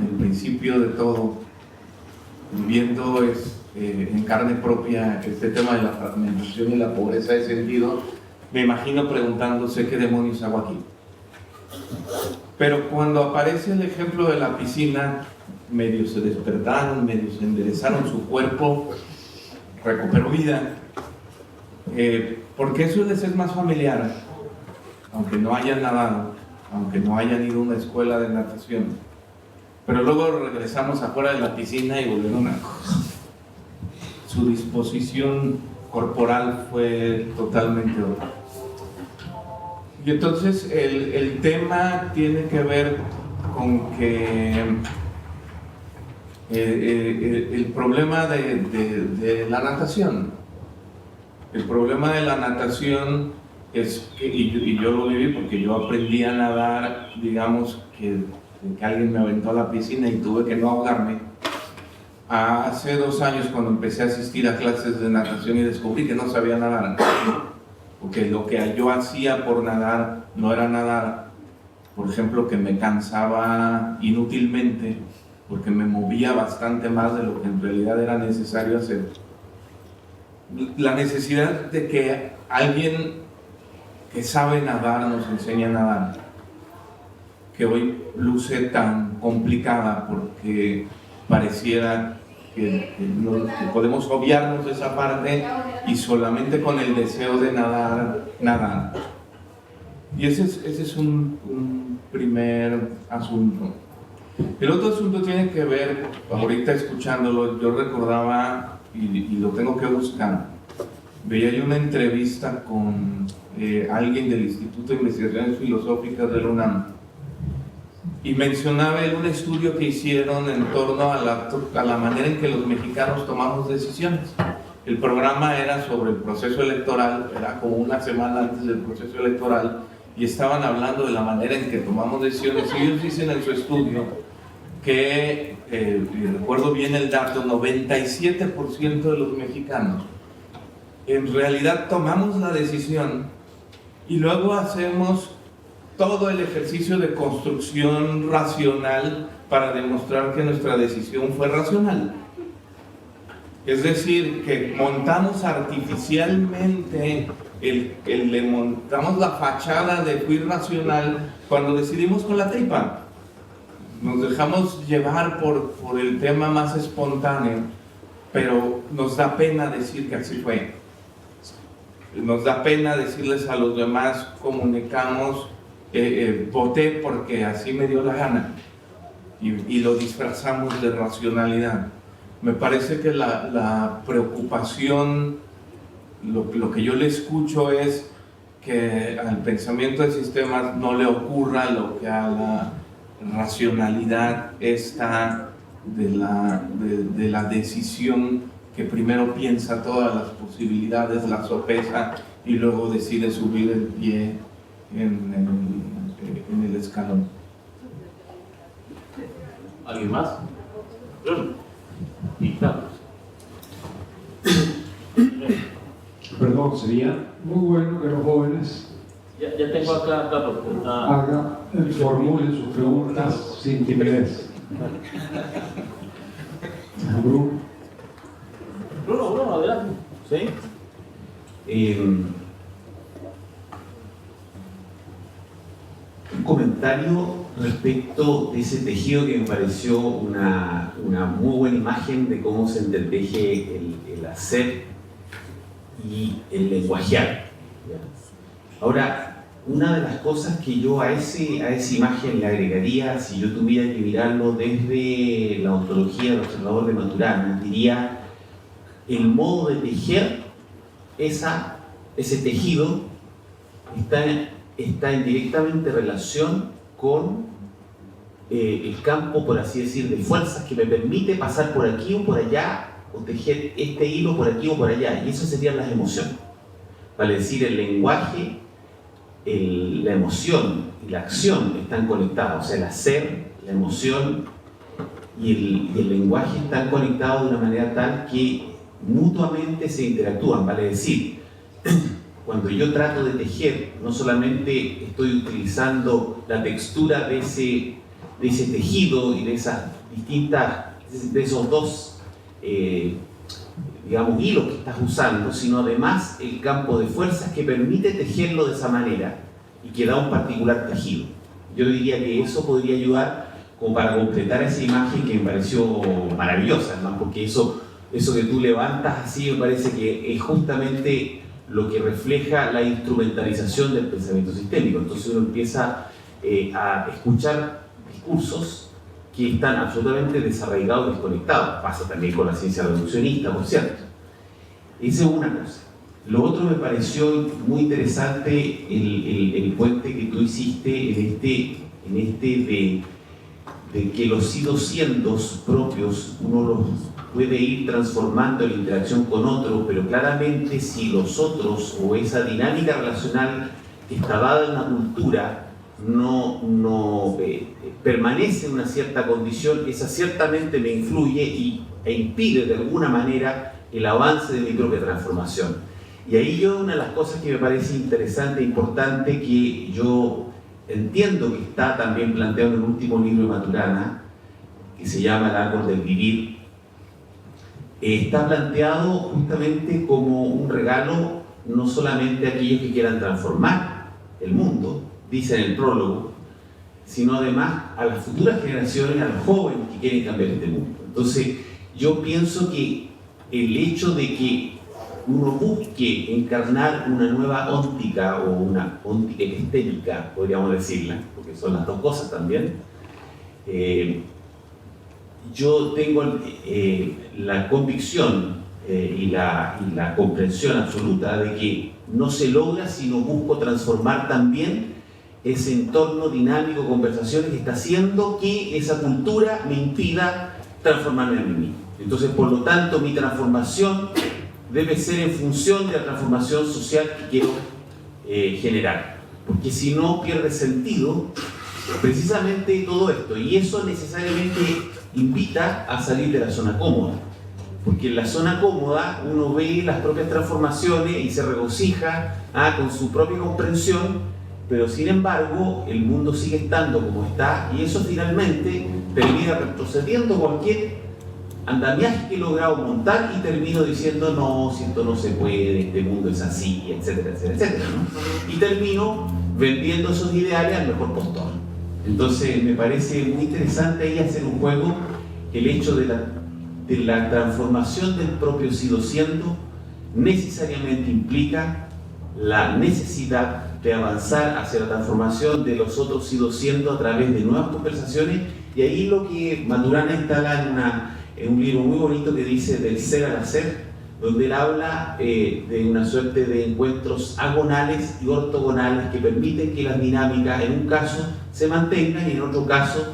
Speaker 3: el principio de todo, viendo en carne propia este tema de la fragmentación y la pobreza de sentido. Me imagino preguntándose qué demonios hago aquí. Pero cuando aparece el ejemplo de la piscina, medio se despertaron, medio se enderezaron su cuerpo, recuperó vida, porque eso les es más familiar, aunque no hayan nadado, aunque no hayan ido a una escuela de natación. Pero luego regresamos afuera de la piscina y volvieron a... Su disposición corporal fue totalmente otra. Y entonces el tema tiene que ver con que el problema de la natación, el problema de la natación es que, y yo lo viví porque yo aprendí a nadar, digamos que alguien me aventó a la piscina y tuve que no ahogarme. Hace 2 años, cuando empecé a asistir a clases de natación y descubrí que no sabía nadar, porque lo que yo hacía por nadar no era nadar, por ejemplo, que me cansaba inútilmente porque me movía bastante más de lo que en realidad era necesario hacer. La necesidad de que alguien que sabe nadar nos enseñe a nadar, que hoy luce tan complicada porque pareciera que podemos obviarnos de esa parte y solamente con el deseo de nadar. Y ese es un primer asunto. El otro asunto tiene que ver, ahorita escuchándolo, yo recordaba, y lo tengo que buscar, veía yo una entrevista con alguien del Instituto de Investigaciones Filosóficas de la UNAM, y mencionaba él un estudio que hicieron en torno a la manera en que los mexicanos tomamos decisiones. El programa era sobre el proceso electoral, era como una semana antes del proceso electoral, y estaban hablando de la manera en que tomamos decisiones. Y ellos dicen en su estudio que, y recuerdo bien el dato, 97% de los mexicanos en realidad tomamos la decisión y luego hacemos todo el ejercicio de construcción racional para demostrar que nuestra decisión fue racional. Es decir, que montamos artificialmente, le montamos la fachada de fui racional cuando decidimos con la tripa. Nos dejamos llevar por el tema más espontáneo, pero nos da pena decir que así fue. Nos da pena decirles a los demás, comunicamos, voté porque así me dio la gana, y lo disfrazamos de racionalidad. Me parece que la preocupación, lo que yo le escucho es que al pensamiento de sistemas no le ocurra lo que a la racionalidad está de la decisión, que primero piensa todas las posibilidades, las sopesa y luego decide subir el pie en el escalón.
Speaker 2: ¿Alguien más? Y Carlos.
Speaker 1: Perdón, sería muy bueno que los jóvenes
Speaker 2: Ya tengo acá, Carlos.
Speaker 1: formulen sus preguntas sin timidez.
Speaker 2: Bruno, adelante. ¿Sí?
Speaker 4: Un comentario respecto de ese tejido que me pareció una muy buena imagen de cómo se entreteje el hacer y el lenguajear. Ahora, una de las cosas que yo a esa imagen le agregaría, si yo tuviera que mirarlo desde la ontología del observador de Maturana, diría: el modo de tejer ese tejido está en directamente relación con el campo, por así decir, de fuerzas que me permite pasar por aquí o por allá, o tejer este hilo por aquí o por allá, y eso serían las emociones. Vale decir, el lenguaje, la emoción y la acción están conectados, o sea, el hacer, la emoción y el lenguaje están conectados de una manera tal que mutuamente se interactúan. Vale decir, cuando yo trato de tejer, no solamente estoy utilizando la textura de ese tejido y de esos dos digamos, hilos que estás usando, sino además el campo de fuerzas que permite tejerlo de esa manera y que da un particular tejido. Yo diría que eso podría ayudar como para completar esa imagen que me pareció maravillosa, además, porque eso que tú levantas así me parece que es justamente lo que refleja la instrumentalización del pensamiento sistémico. Entonces uno empieza a escuchar discursos que están absolutamente desarraigados, desconectados. Pasa también con la ciencia reduccionista, por cierto. Esa es una cosa. Lo otro me pareció muy interesante el puente que tú hiciste en este de que los I-200 propios uno los puede ir transformando en la interacción con otros, pero claramente si los otros o esa dinámica relacional que está dada en la cultura no permanece en una cierta condición, esa ciertamente me influye e impide de alguna manera el avance de mi propia transformación. Y ahí una de las cosas que me parece interesante e importante, que yo entiendo que está también planteado en el último libro de Maturana, que se llama El árbol del vivir, está planteado justamente como un regalo no solamente a aquellos que quieran transformar el mundo, dice en el prólogo, sino además a las futuras generaciones, a los jóvenes que quieren cambiar este mundo. Entonces, yo pienso que el hecho de que uno busque encarnar una nueva óntica o una óntica epistémica, podríamos decirla, porque son las dos cosas también, yo tengo la convicción y la comprensión absoluta de que no se logra si no busco transformar también ese entorno dinámico, conversaciones que está haciendo que esa cultura me impida transformarme a mí mismo. Entonces, por lo tanto, mi transformación debe ser en función de la transformación social que quiero generar, porque si no pierde sentido precisamente todo esto, y eso necesariamente invita a salir de la zona cómoda, porque en la zona cómoda uno ve las propias transformaciones y se regocija con su propia comprensión, pero sin embargo el mundo sigue estando como está, y eso finalmente termina retrocediendo cualquier andamiaje que he logrado montar y termino diciendo no, si esto no se puede, este mundo es así, etcétera, etcétera, etcétera, ¿no? Y termino vendiendo esos ideales al mejor postor. Entonces me parece muy interesante ahí hacer un juego, el hecho de la transformación del propio sido siendo necesariamente implica la necesidad de avanzar hacia la transformación de los otros sido siendo a través de nuevas conversaciones, y ahí lo que Maturana instala en un libro muy bonito que dice del ser al hacer, donde él habla de una suerte de encuentros agonales y ortogonales que permiten que las dinámicas en un caso se mantengan y en otro caso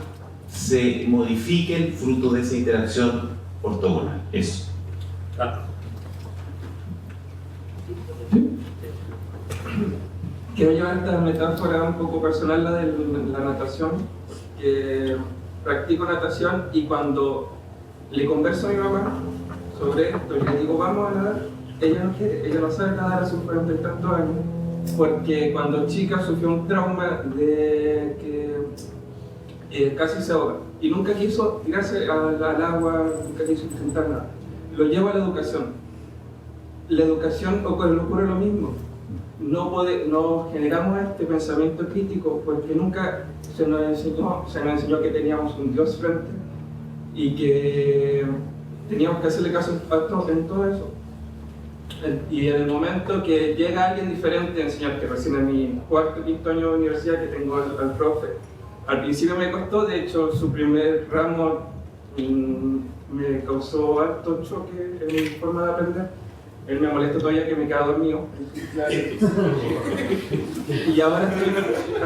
Speaker 4: se modifiquen fruto de esa interacción ortogonal. Eso.
Speaker 5: Quiero llevar esta metáfora un poco personal, la de la natación, que practico natación y cuando le converso a mi mamá sobre esto y le digo vamos a nadar, ella no quiere, ella no sabe nadar a sus 40 y tantos años, porque cuando chica sufrió un trauma de que casi se ahoga y nunca quiso tirarse al agua, nunca quiso intentar nada. Lo llevo a la educación. La educación ocurre lo mismo. No generamos este pensamiento crítico porque nunca se nos enseñó que teníamos un Dios frente y que teníamos que hacerle caso en todo eso. Y en el momento que llega alguien diferente a enseñar, que recién en mi cuarto o quinto año de universidad que tengo al profe, al principio me costó, de hecho su primer ramo me causó alto choque en mi forma de aprender. Él me molesta todavía que me queda dormido. Y ahora estoy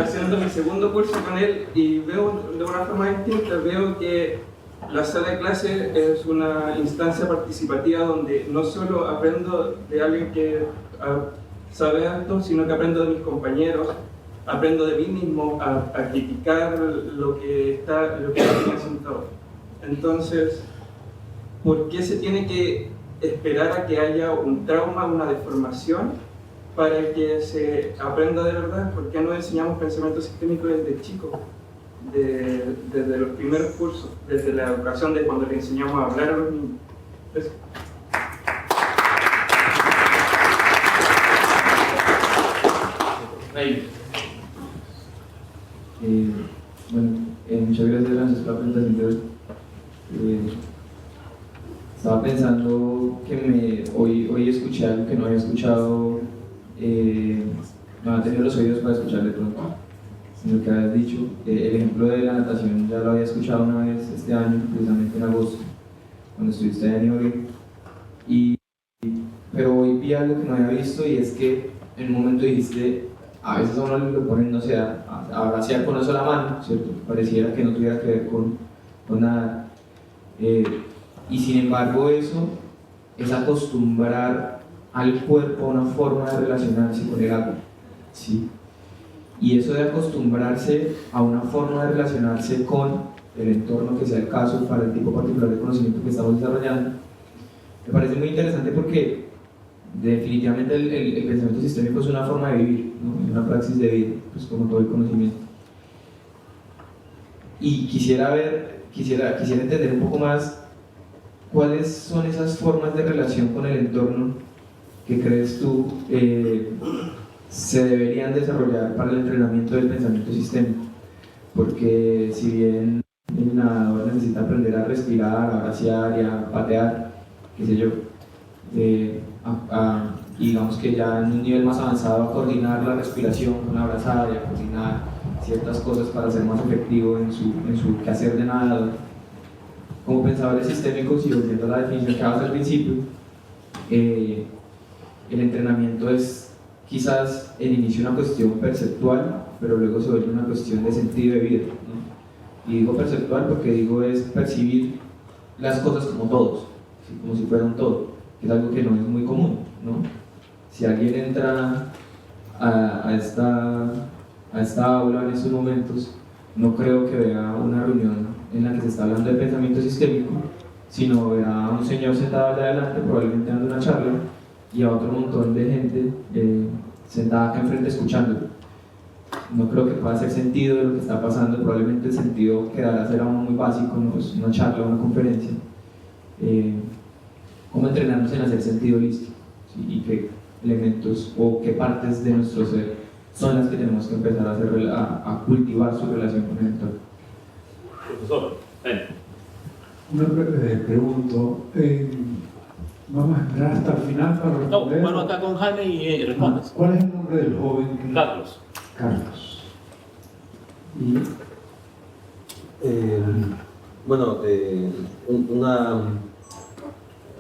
Speaker 5: haciendo mi segundo curso con él y veo de una forma distinta, veo que la sala de clase es una instancia participativa donde no solo aprendo de alguien que sabe alto, sino que aprendo de mis compañeros, aprendo de mí mismo a criticar lo que me sentado. Entonces, ¿por qué se tiene que esperar a que haya un trauma, una deformación, para que se aprenda de verdad? ¿Por qué no enseñamos pensamiento sistémico desde chicos? Desde los primeros cursos, desde la educación, de cuando le enseñamos a hablar a los niños. Eso.
Speaker 6: Muchas gracias, Francis, por la presentación de hoy. Estaba pensando que hoy escuché algo que no había escuchado, no había tenido los oídos para escuchar de pronto, sino que habías dicho. El ejemplo de la natación ya lo había escuchado una vez este año, precisamente en agosto, cuando estuviste en Ibagué. Pero hoy vi algo que no había visto, y es que en un momento dijiste, a veces a uno lo ponen, no sé, a vaciar con una sola mano, ¿cierto? Pareciera que no tuviera que ver con nada. Y sin embargo eso es acostumbrar al cuerpo a una forma de relacionarse con el agua, ¿sí? Y eso de acostumbrarse a una forma de relacionarse con el entorno, que sea el caso para el tipo particular de conocimiento que estamos desarrollando, me parece muy interesante porque definitivamente el pensamiento sistémico es una forma de vivir, ¿no? Es una praxis de vida, pues como todo el conocimiento. Y quisiera entender un poco más cuáles son esas formas de relación con el entorno que crees tú se deberían desarrollar para el entrenamiento del pensamiento sistémico. Porque si bien el nadador necesita aprender a respirar, a bracear y a patear, qué sé yo, digamos que ya en un nivel más avanzado a coordinar la respiración con la brazada y a coordinar ciertas cosas para ser más efectivo en su quehacer de nadador. Como pensadores sistémicos, y volviendo a la definición que dabas al principio, el entrenamiento es quizás en inicio una cuestión perceptual, pero luego se vuelve una cuestión de sentido de vida, ¿no? Y digo perceptual porque digo es percibir las cosas como todos, ¿sí? Como si fuera un todo, que es algo que no es muy común, ¿no? Si alguien entra a esta aula en estos momentos, no creo que vea una reunión en la que se está hablando de pensamiento sistémico, sino verá a un señor sentado allá adelante, probablemente dando una charla, y a otro montón de gente sentada acá enfrente escuchándolo. No creo que pueda hacer sentido de lo que está pasando, probablemente el sentido quedará ser aún muy básico, ¿no? Es una charla, una conferencia. cómo entrenarnos en hacer sentido holístico, ¿sí? Y qué elementos o qué partes de nuestro ser son las que tenemos que empezar a cultivar su relación con el entorno.
Speaker 2: Profesor,
Speaker 1: Pregunto, vamos a esperar hasta el final para
Speaker 2: no,
Speaker 1: responder.
Speaker 2: bueno, acá con Jaime y respondes.
Speaker 1: ¿Cuál es el nombre del joven?
Speaker 2: Carlos.
Speaker 1: Carlos. Y
Speaker 7: Bueno,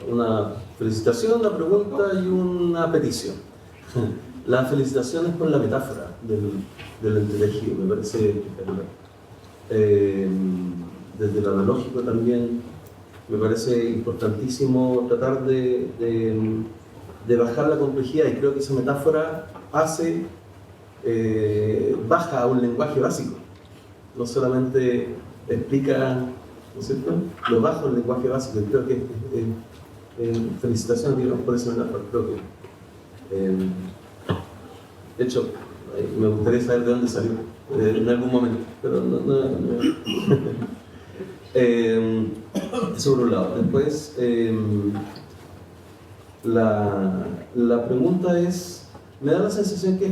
Speaker 7: una felicitación, una pregunta y una petición. La felicitación es por la metáfora del entelegido, me parece espectacular. Desde lo analógico también me parece importantísimo tratar de bajar la complejidad, y creo que esa metáfora baja a un lenguaje básico. No solamente explica, ¿no es cierto?, lo bajo del lenguaje básico. Creo que felicitaciones, digamos, por esa metáfora. Creo que, de hecho, me gustaría saber de dónde salió en algún momento, pero no. Eso por un lado. Después, la pregunta es, me da la sensación que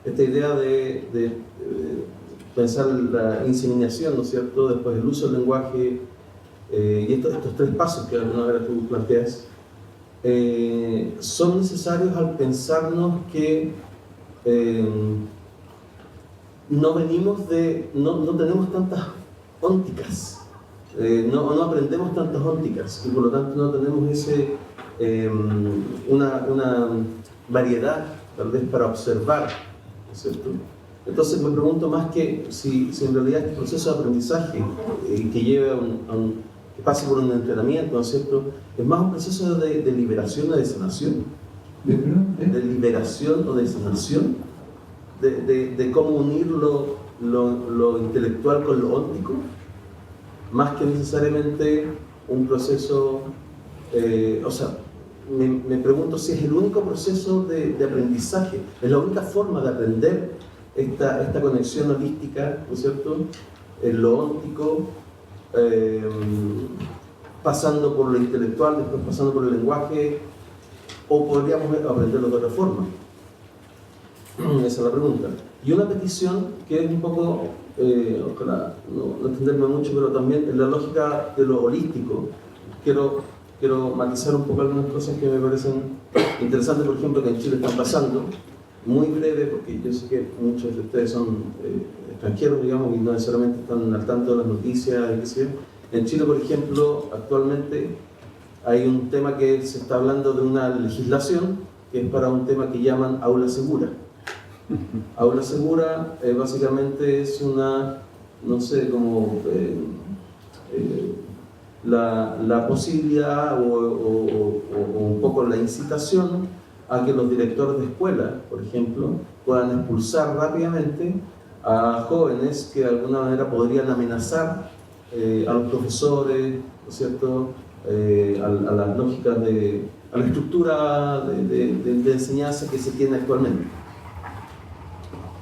Speaker 7: esta idea de pensar la inseminación, ¿no es cierto?, después el uso del lenguaje, y estos tres pasos que alguna vez tú planteas, son necesarios al pensarnos que no tenemos tantas ónticas, no aprendemos tantas ónticas, y por lo tanto no tenemos una variedad tal vez para observar, ¿no es cierto? Entonces me pregunto más que si en realidad este proceso de aprendizaje que lleve que pase por un entrenamiento, ¿no es cierto?, es más un proceso de liberación o de sanación. De liberación o de sanación, de cómo unir lo intelectual con lo óptico, más que necesariamente un proceso, o sea, me pregunto si es el único proceso de aprendizaje, es la única forma de aprender esta conexión holística, ¿no es cierto?, en lo óptico, pasando por lo intelectual, después pasando por el lenguaje, o podríamos aprenderlo de otra forma. Esa es la pregunta. Y una petición que es un poco, ojalá no extenderme mucho, pero también en la lógica de lo holístico, quiero matizar un poco algunas cosas que me parecen interesantes, por ejemplo, que en Chile están pasando, muy breve, porque yo sé que muchos de ustedes son extranjeros, digamos, y no necesariamente están al tanto de las noticias, y qué sé yo. En Chile, por ejemplo, actualmente hay un tema que se está hablando de una legislación que es para un tema que llaman aula segura. Aula segura básicamente es una, no sé, como la posibilidad o un poco la incitación a que los directores de escuela, por ejemplo, puedan expulsar rápidamente a jóvenes que de alguna manera podrían amenazar a los profesores, ¿no es cierto?, a las lógicas a la estructura de enseñanza que se tiene actualmente.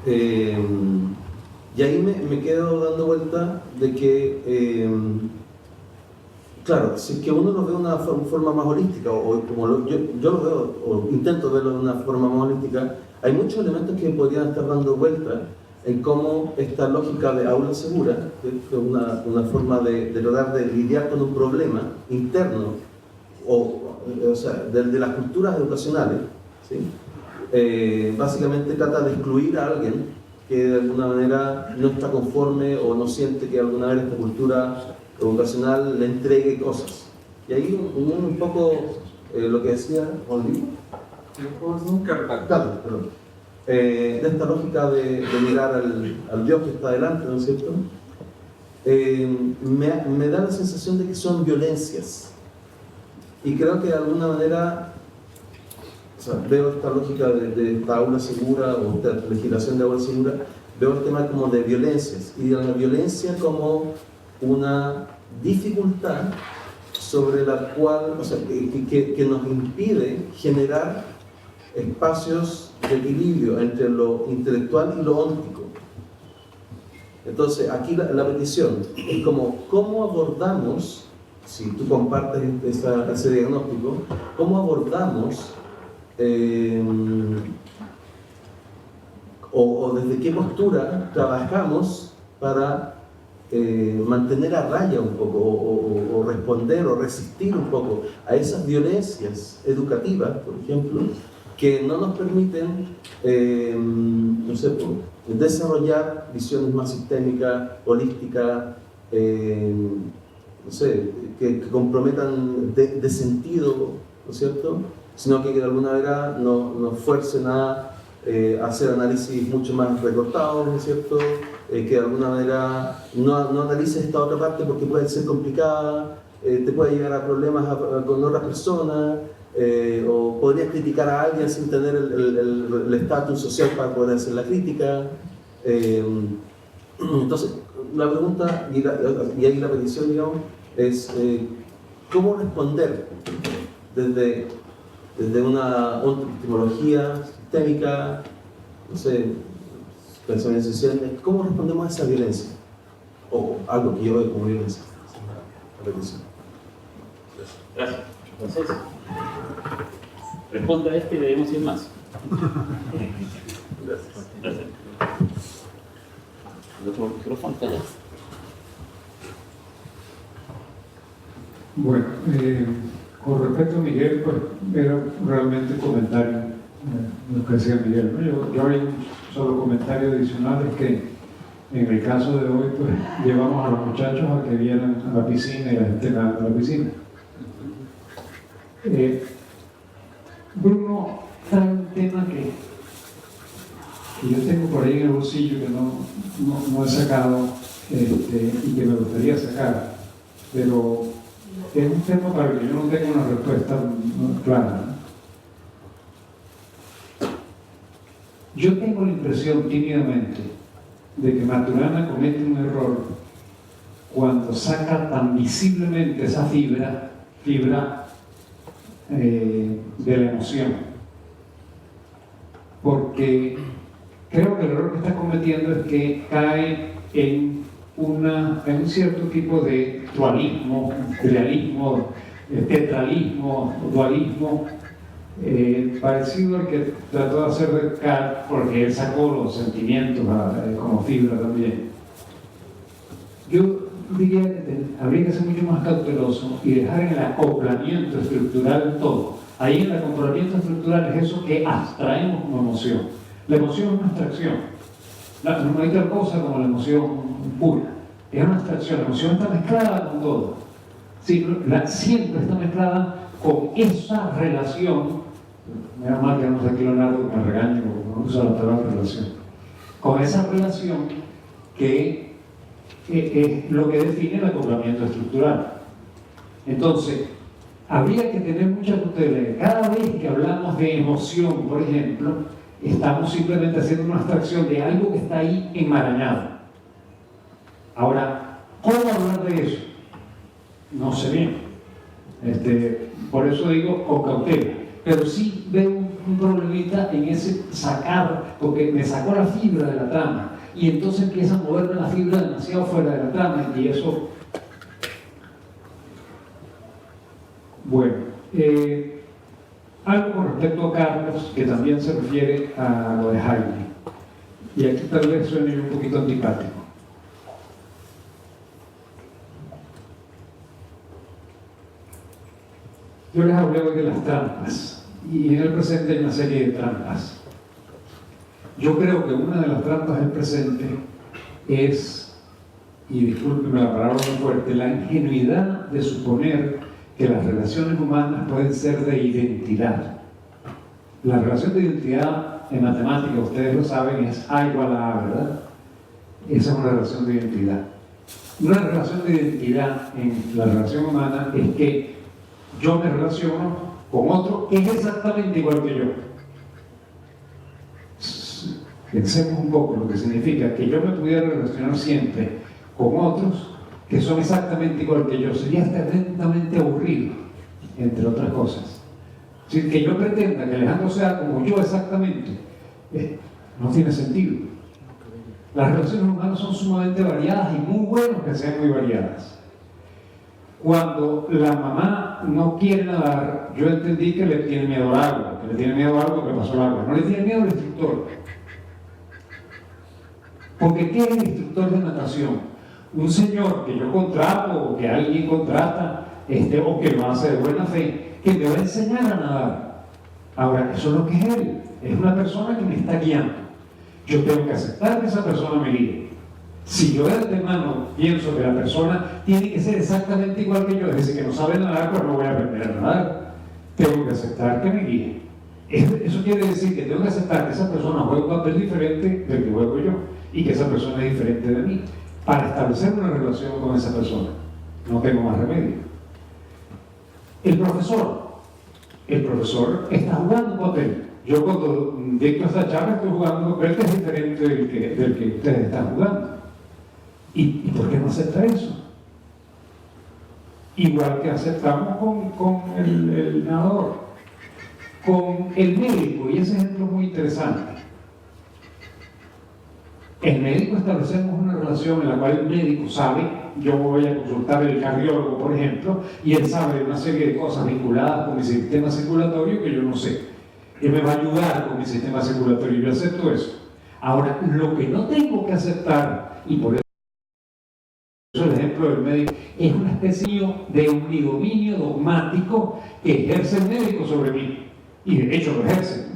Speaker 7: Y ahí me quedo dando vuelta de que, claro, si es que uno lo ve de una forma más holística, o como yo lo veo, o intento verlo de una forma más holística, hay muchos elementos que podrían estar dando vuelta en cómo esta lógica de aula segura, que es una forma de tratar de lidiar con un problema interno, o sea, de las culturas educacionales, ¿sí? Básicamente trata de excluir a alguien que de alguna manera no está conforme o no siente que de alguna manera esta cultura educacional le entregue cosas. Y ahí un poco lo que decía Olvi, Carlos, perdón. De esta lógica de mirar al Dios que está delante, ¿no es cierto? Me da la sensación de que son violencias, y creo que de alguna manera, o sea, veo esta lógica de esta aula segura o esta legislación de aula segura, veo el tema como de violencias, y de la violencia como una dificultad sobre la cual, o sea, que nos impide generar espacios de equilibrio entre lo intelectual y lo óptico. Entonces, aquí la petición es como, ¿cómo abordamos, si tú compartes ese diagnóstico, cómo abordamos o desde qué postura trabajamos para mantener a raya un poco o responder o resistir un poco a esas violencias educativas, por ejemplo, que no nos permiten no sé, desarrollar visiones más sistémicas, holísticas, no sé, que comprometan de sentido, ¿no es cierto? Sino que de alguna manera nos fuercen a hacer análisis mucho más recortados, ¿no es cierto? Que de alguna manera no analices esta otra parte porque puede ser complicada, te puede llevar a problemas con otras personas, o podrías criticar a alguien sin tener el estatus social para poder hacer la crítica. Entonces, la pregunta y ahí la petición, digamos, es ¿cómo responder desde una epistemología sistémica, no sé, pensamiento social, cómo respondemos a esa violencia? O algo que yo veo como violencia. La petición.
Speaker 2: Gracias. Entonces, responda a este y debemos ir más. Gracias. El otro micrófono está allá.
Speaker 1: Bueno, con respecto a Miguel, pues era realmente un comentario, lo que decía Miguel, ¿no? Yo hay un solo comentario adicional, es que en el caso de hoy, pues llevamos a los muchachos a que vienen a la piscina y la gente nada a la piscina. Bruno trae un tema que yo tengo por ahí en el bolsillo que no he sacado y que me gustaría sacar, pero es un tema para el que yo no tengo una respuesta clara, ¿no? Yo tengo la impresión tímidamente de que Maturana comete un error cuando saca tan visiblemente esa fibra de la emoción, porque creo que el error que está cometiendo es que cae en un cierto tipo de dualismo, realismo, tetralismo, dualismo, parecido al que trató de hacer Descartes, porque él sacó los sentimientos como fibra también. Yo diría que habría que ser mucho más cauteloso y dejar en el acoplamiento estructural todo. Ahí en el acoplamiento estructural es eso que abstraemos como emoción. La emoción es una abstracción. No hay tal cosa como la emoción pura. Es una abstracción. La emoción está mezclada con todo. Sí, siempre está mezclada con esa relación. Menos mal que no sé aquí Leonardo que me regañe porque no usa la palabra relación. Con esa relación que es lo que define el acoplamiento estructural. Entonces, habría que tener mucha cautela. Cada vez que hablamos de emoción, por ejemplo, estamos simplemente haciendo una abstracción de algo que está ahí enmarañado. Ahora, ¿cómo hablar de eso? No sé bien. Por eso digo con cautela. Pero sí veo un problemita en ese sacar, porque me sacó la fibra de la trama. Y entonces empieza a moverme la fibra demasiado fuera de la trama y eso... Bueno, algo con respecto a Carlos, que también se refiere a lo de Jaime. Y aquí tal vez suene un poquito antipático. Yo les hablé hoy de las trampas, y en el presente hay una serie de trampas. Yo creo que una de las trampas del presente es, y discúlpenme la palabra muy fuerte, la ingenuidad de suponer que las relaciones humanas pueden ser de identidad. La relación de identidad en matemática, ustedes lo saben, es A igual a A, ¿verdad? Esa es una relación de identidad. Una relación de identidad en la relación humana es que yo me relaciono con otro que es exactamente igual que yo. Pensemos un poco lo que significa que yo me pudiera relacionar siempre con otros que son exactamente igual que yo. Sería tremendamente aburrido, entre otras cosas. Si que yo pretenda que Alejandro sea como yo exactamente, no tiene sentido. Las relaciones humanas son sumamente variadas y muy bueno que sean muy variadas. Cuando la mamá no quiere nadar, yo entendí que le tiene miedo al agua, que le tiene miedo al agua que pasó el agua, no le tiene miedo al instructor. Porque ¿qué es el instructor de natación? Un señor que yo contrato o que alguien contrata o que lo hace de buena fe, que me va a enseñar a nadar. Ahora, eso es lo que es él, es una persona que me está guiando. Yo tengo que aceptar que esa persona me guíe. Si yo de antemano pienso que la persona tiene que ser exactamente igual que yo, es decir, que no sabe nadar, pues no voy a aprender a nadar. Tengo que aceptar que me guíe. Eso quiere decir que tengo que aceptar que esa persona juega un papel diferente del que juego yo y que esa persona es diferente de mí para establecer una relación con esa persona. No tengo más remedio. El profesor está jugando un papel. Yo cuando dicto esta charla estoy jugando un papel que es diferente del que ustedes están jugando. ¿Y por qué no acepta eso? Igual que aceptamos con el nadador, con el médico, y ese ejemplo es muy interesante. El médico establecemos una relación en la cual el médico sabe, yo voy a consultar el cardiólogo, por ejemplo, y él sabe de una serie de cosas vinculadas con mi sistema circulatorio que yo no sé. Él me va a ayudar con mi sistema circulatorio y yo acepto eso. Ahora, lo que no tengo que aceptar, y por eso el ejemplo del médico, es una especie de unidominio dogmático que ejerce el médico sobre mí. Y de hecho lo ejerce.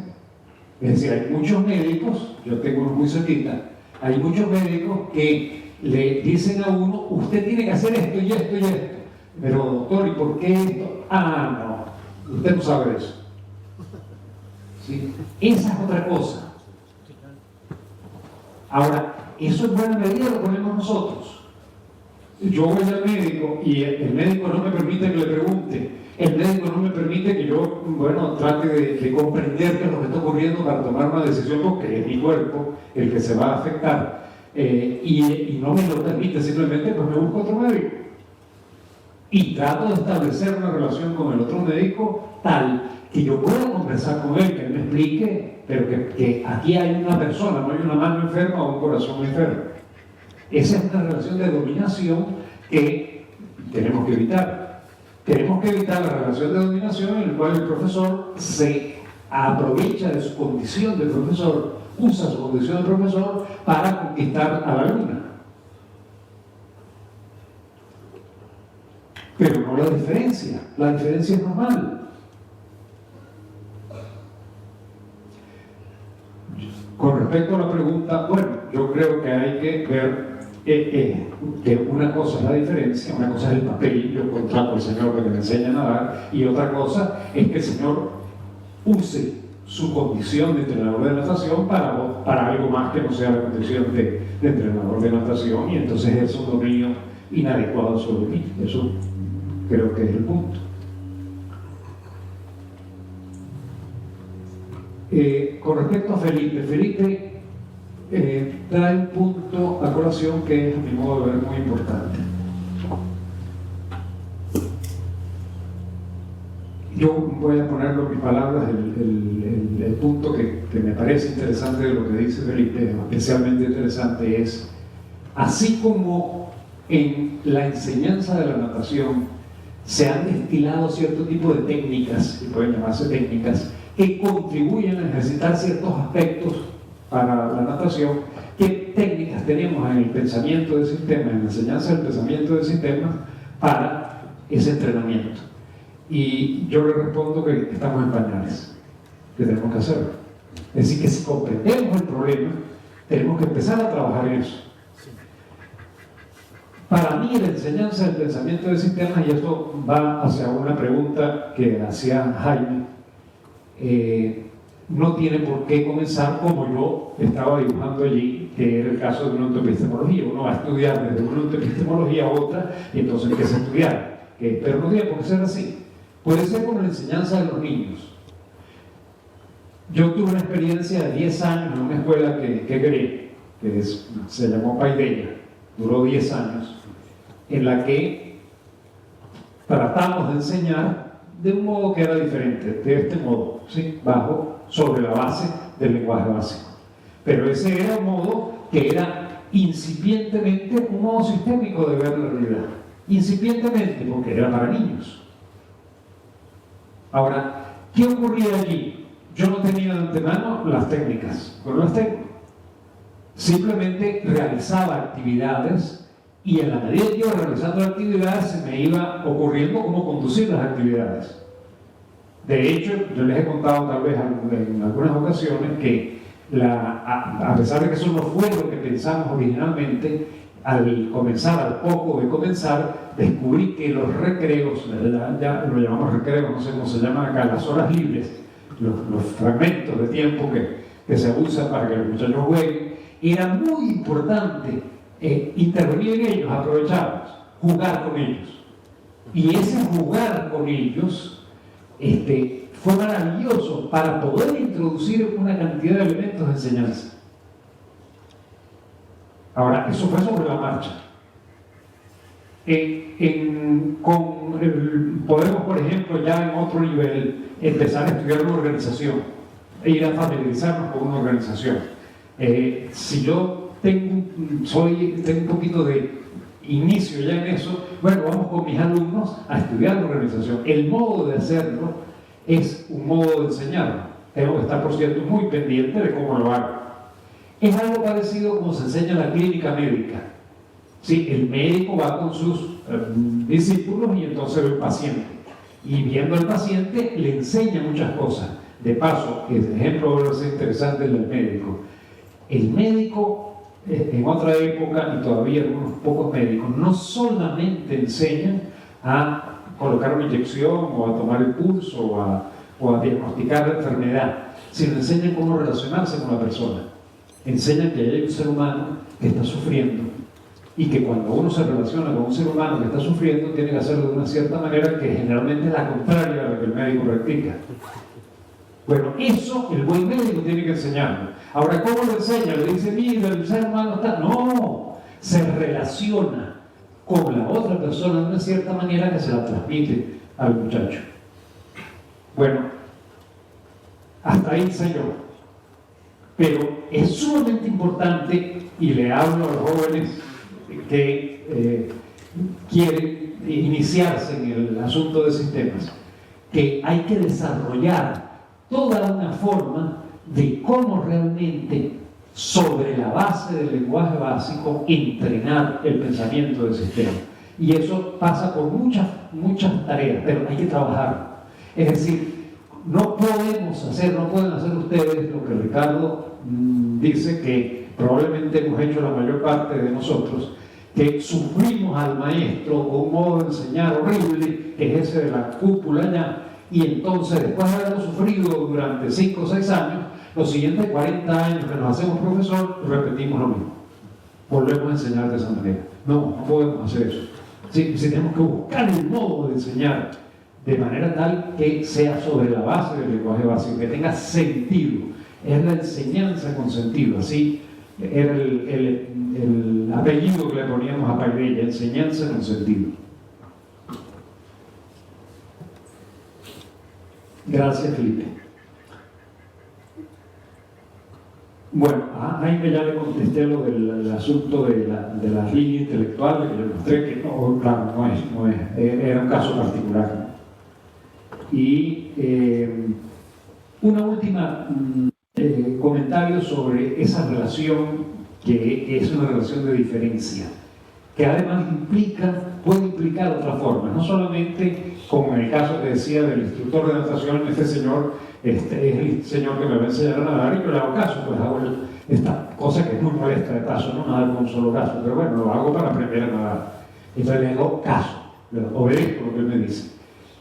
Speaker 1: Es decir, hay muchos médicos, yo tengo unos muy cerquita, hay muchos médicos que le dicen a uno, usted tiene que hacer esto y esto y esto. Pero doctor, ¿y por qué esto? Ah, no, usted no sabe de eso. ¿Sí? Esa es otra cosa. Ahora, eso en buena medida lo ponemos nosotros. Yo voy al médico y el médico no me permite que le pregunte, el médico no me permite que yo, trate de comprender qué es lo que está ocurriendo para tomar una decisión, porque es mi cuerpo el que se va a afectar, y no me lo permite, simplemente pues me busco otro médico y trato de establecer una relación con el otro médico tal que yo pueda conversar con él, que él me explique, pero que aquí hay una persona, no hay una mano enferma o un corazón enfermo. Esa es una relación de dominación que tenemos que evitar. Tenemos que evitar la relación de dominación en la cual el profesor se aprovecha de su condición de profesor, usa su condición de profesor para conquistar a la alumna. Pero no la diferencia es normal. Con respecto a la pregunta, yo creo que hay que ver que una cosa es la diferencia, una cosa es el papel, yo contrato al señor que me enseña a nadar, y otra cosa es que el señor use su condición de entrenador de natación para algo más que no sea la condición de entrenador de natación, y entonces es un dominio inadecuado sobre mí. Eso creo que es el punto. Con respecto a Felipe trae un punto a colación que es, a mi modo de ver, muy importante. Yo voy a ponerlo en mis palabras, el punto que me parece interesante de lo que dice Felipe, especialmente interesante, es así como en la enseñanza de la natación se han destilado cierto tipo de técnicas, que pueden llamarse técnicas, que contribuyen a ejercitar ciertos aspectos para la natación. ¿Qué técnicas tenemos en el pensamiento del sistema, en la enseñanza del pensamiento del sistema para ese entrenamiento? Y yo le respondo que estamos en pañales, que tenemos que hacerlo. Es decir, que si comprendemos el problema, tenemos que empezar a trabajar en eso. Para mí, la enseñanza del pensamiento del sistema, y esto va hacia una pregunta que hacía Jaime, no tiene por qué comenzar como yo estaba dibujando allí, que era el caso de una autoepistemología. Uno va a estudiar desde una autoepistemología a otra y entonces empieza a estudiar. Pero no tiene por qué ser así. Puede ser como la enseñanza de los niños. Yo tuve una experiencia de 10 años en una escuela que creé, se llamó Paideña, duró 10 años, en la que tratamos de enseñar de un modo que era diferente, de este modo, ¿sí? Sobre la base del lenguaje básico. Pero ese era un modo que era incipientemente un modo sistémico de ver la realidad. Incipientemente, porque era para niños. Ahora, ¿qué ocurría allí? Yo no tenía de antemano las técnicas, no las tengo. Simplemente realizaba actividades y en la medida que iba realizando actividades se me iba ocurriendo cómo conducir las actividades. De hecho, yo les he contado tal vez en algunas ocasiones que a pesar de que eso no fue lo que pensamos originalmente, al poco de comenzar, descubrí que los recreos, ya lo llamamos recreos, no sé cómo se llaman acá, las horas libres, los fragmentos de tiempo que se usan para que los muchachos jueguen, era muy importante intervenir en ellos, aprovecharlos, jugar con ellos. Y ese jugar con ellos fue maravilloso para poder introducir una cantidad de elementos de enseñanza. Ahora, eso fue sobre la marcha. Podemos, por ejemplo, ya en otro nivel, empezar a estudiar una organización e ir a familiarizarnos con una organización. Si yo tengo un poquito de inicio ya en eso, bueno, vamos con mis alumnos a estudiar la organización. El modo de hacerlo es un modo de enseñarlo. Tengo que estar, por cierto, muy pendiente de cómo lo hago. Es algo parecido como se enseña en la clínica médica. Sí, el médico va con sus discípulos y entonces ve al paciente. Y viendo al paciente le enseña muchas cosas. De paso, el ejemplo va a ser interesante del médico. El médico, en otra época, y todavía algunos pocos médicos, no solamente enseñan a colocar una inyección o a tomar el pulso o a diagnosticar la enfermedad, sino enseñan cómo relacionarse con la persona. Enseñan que hay un ser humano que está sufriendo y que cuando uno se relaciona con un ser humano que está sufriendo tiene que hacerlo de una cierta manera que generalmente es la contraria a lo que el médico practica. Bueno, eso el buen médico tiene que enseñarlo. Ahora, ¿cómo lo enseña? Le dice, mira, el ser humano está... No, se relaciona con la otra persona de una cierta manera que se la transmite al muchacho. Bueno, hasta ahí sé yo. Pero es sumamente importante, y le hablo a los jóvenes que quieren iniciarse en el asunto de sistemas, que hay que desarrollar toda una forma de cómo realmente, sobre la base del lenguaje básico, entrenar el pensamiento del sistema. Y eso pasa por muchas tareas, pero hay que trabajar. Es decir, no pueden hacer ustedes lo que Ricardo dice que probablemente hemos hecho la mayor parte de nosotros, que sufrimos al maestro con un modo de enseñar horrible, que es ese de la cúpula ya, y entonces después de haberlo sufrido durante 5 o 6 años, los siguientes 40 años que nos hacemos profesor, repetimos lo mismo. Volvemos a enseñar de esa manera. No podemos hacer eso. Sí, tenemos que buscar el modo de enseñar de manera tal que sea sobre la base del lenguaje básico, que tenga sentido. Es la enseñanza con sentido. Así era el apellido que le poníamos a Paideia, enseñanza con sentido. Gracias, Felipe. Bueno, a Jaime ya le contesté lo del asunto de la línea intelectual, que le mostré que no, claro, no es, era un caso particular. Y una última comentario sobre esa relación, que es una relación de diferencia, que además puede implicar otra forma, no solamente como en el caso que decía del instructor de natación, este señor es el señor que me va a enseñar a nadar y yo le hago caso, pues hago esta cosa que es muy molesta de paso, no nadar con un solo brazo, pero bueno, lo hago para aprender a nadar. Entonces le hago caso, obedezco lo que él me dice.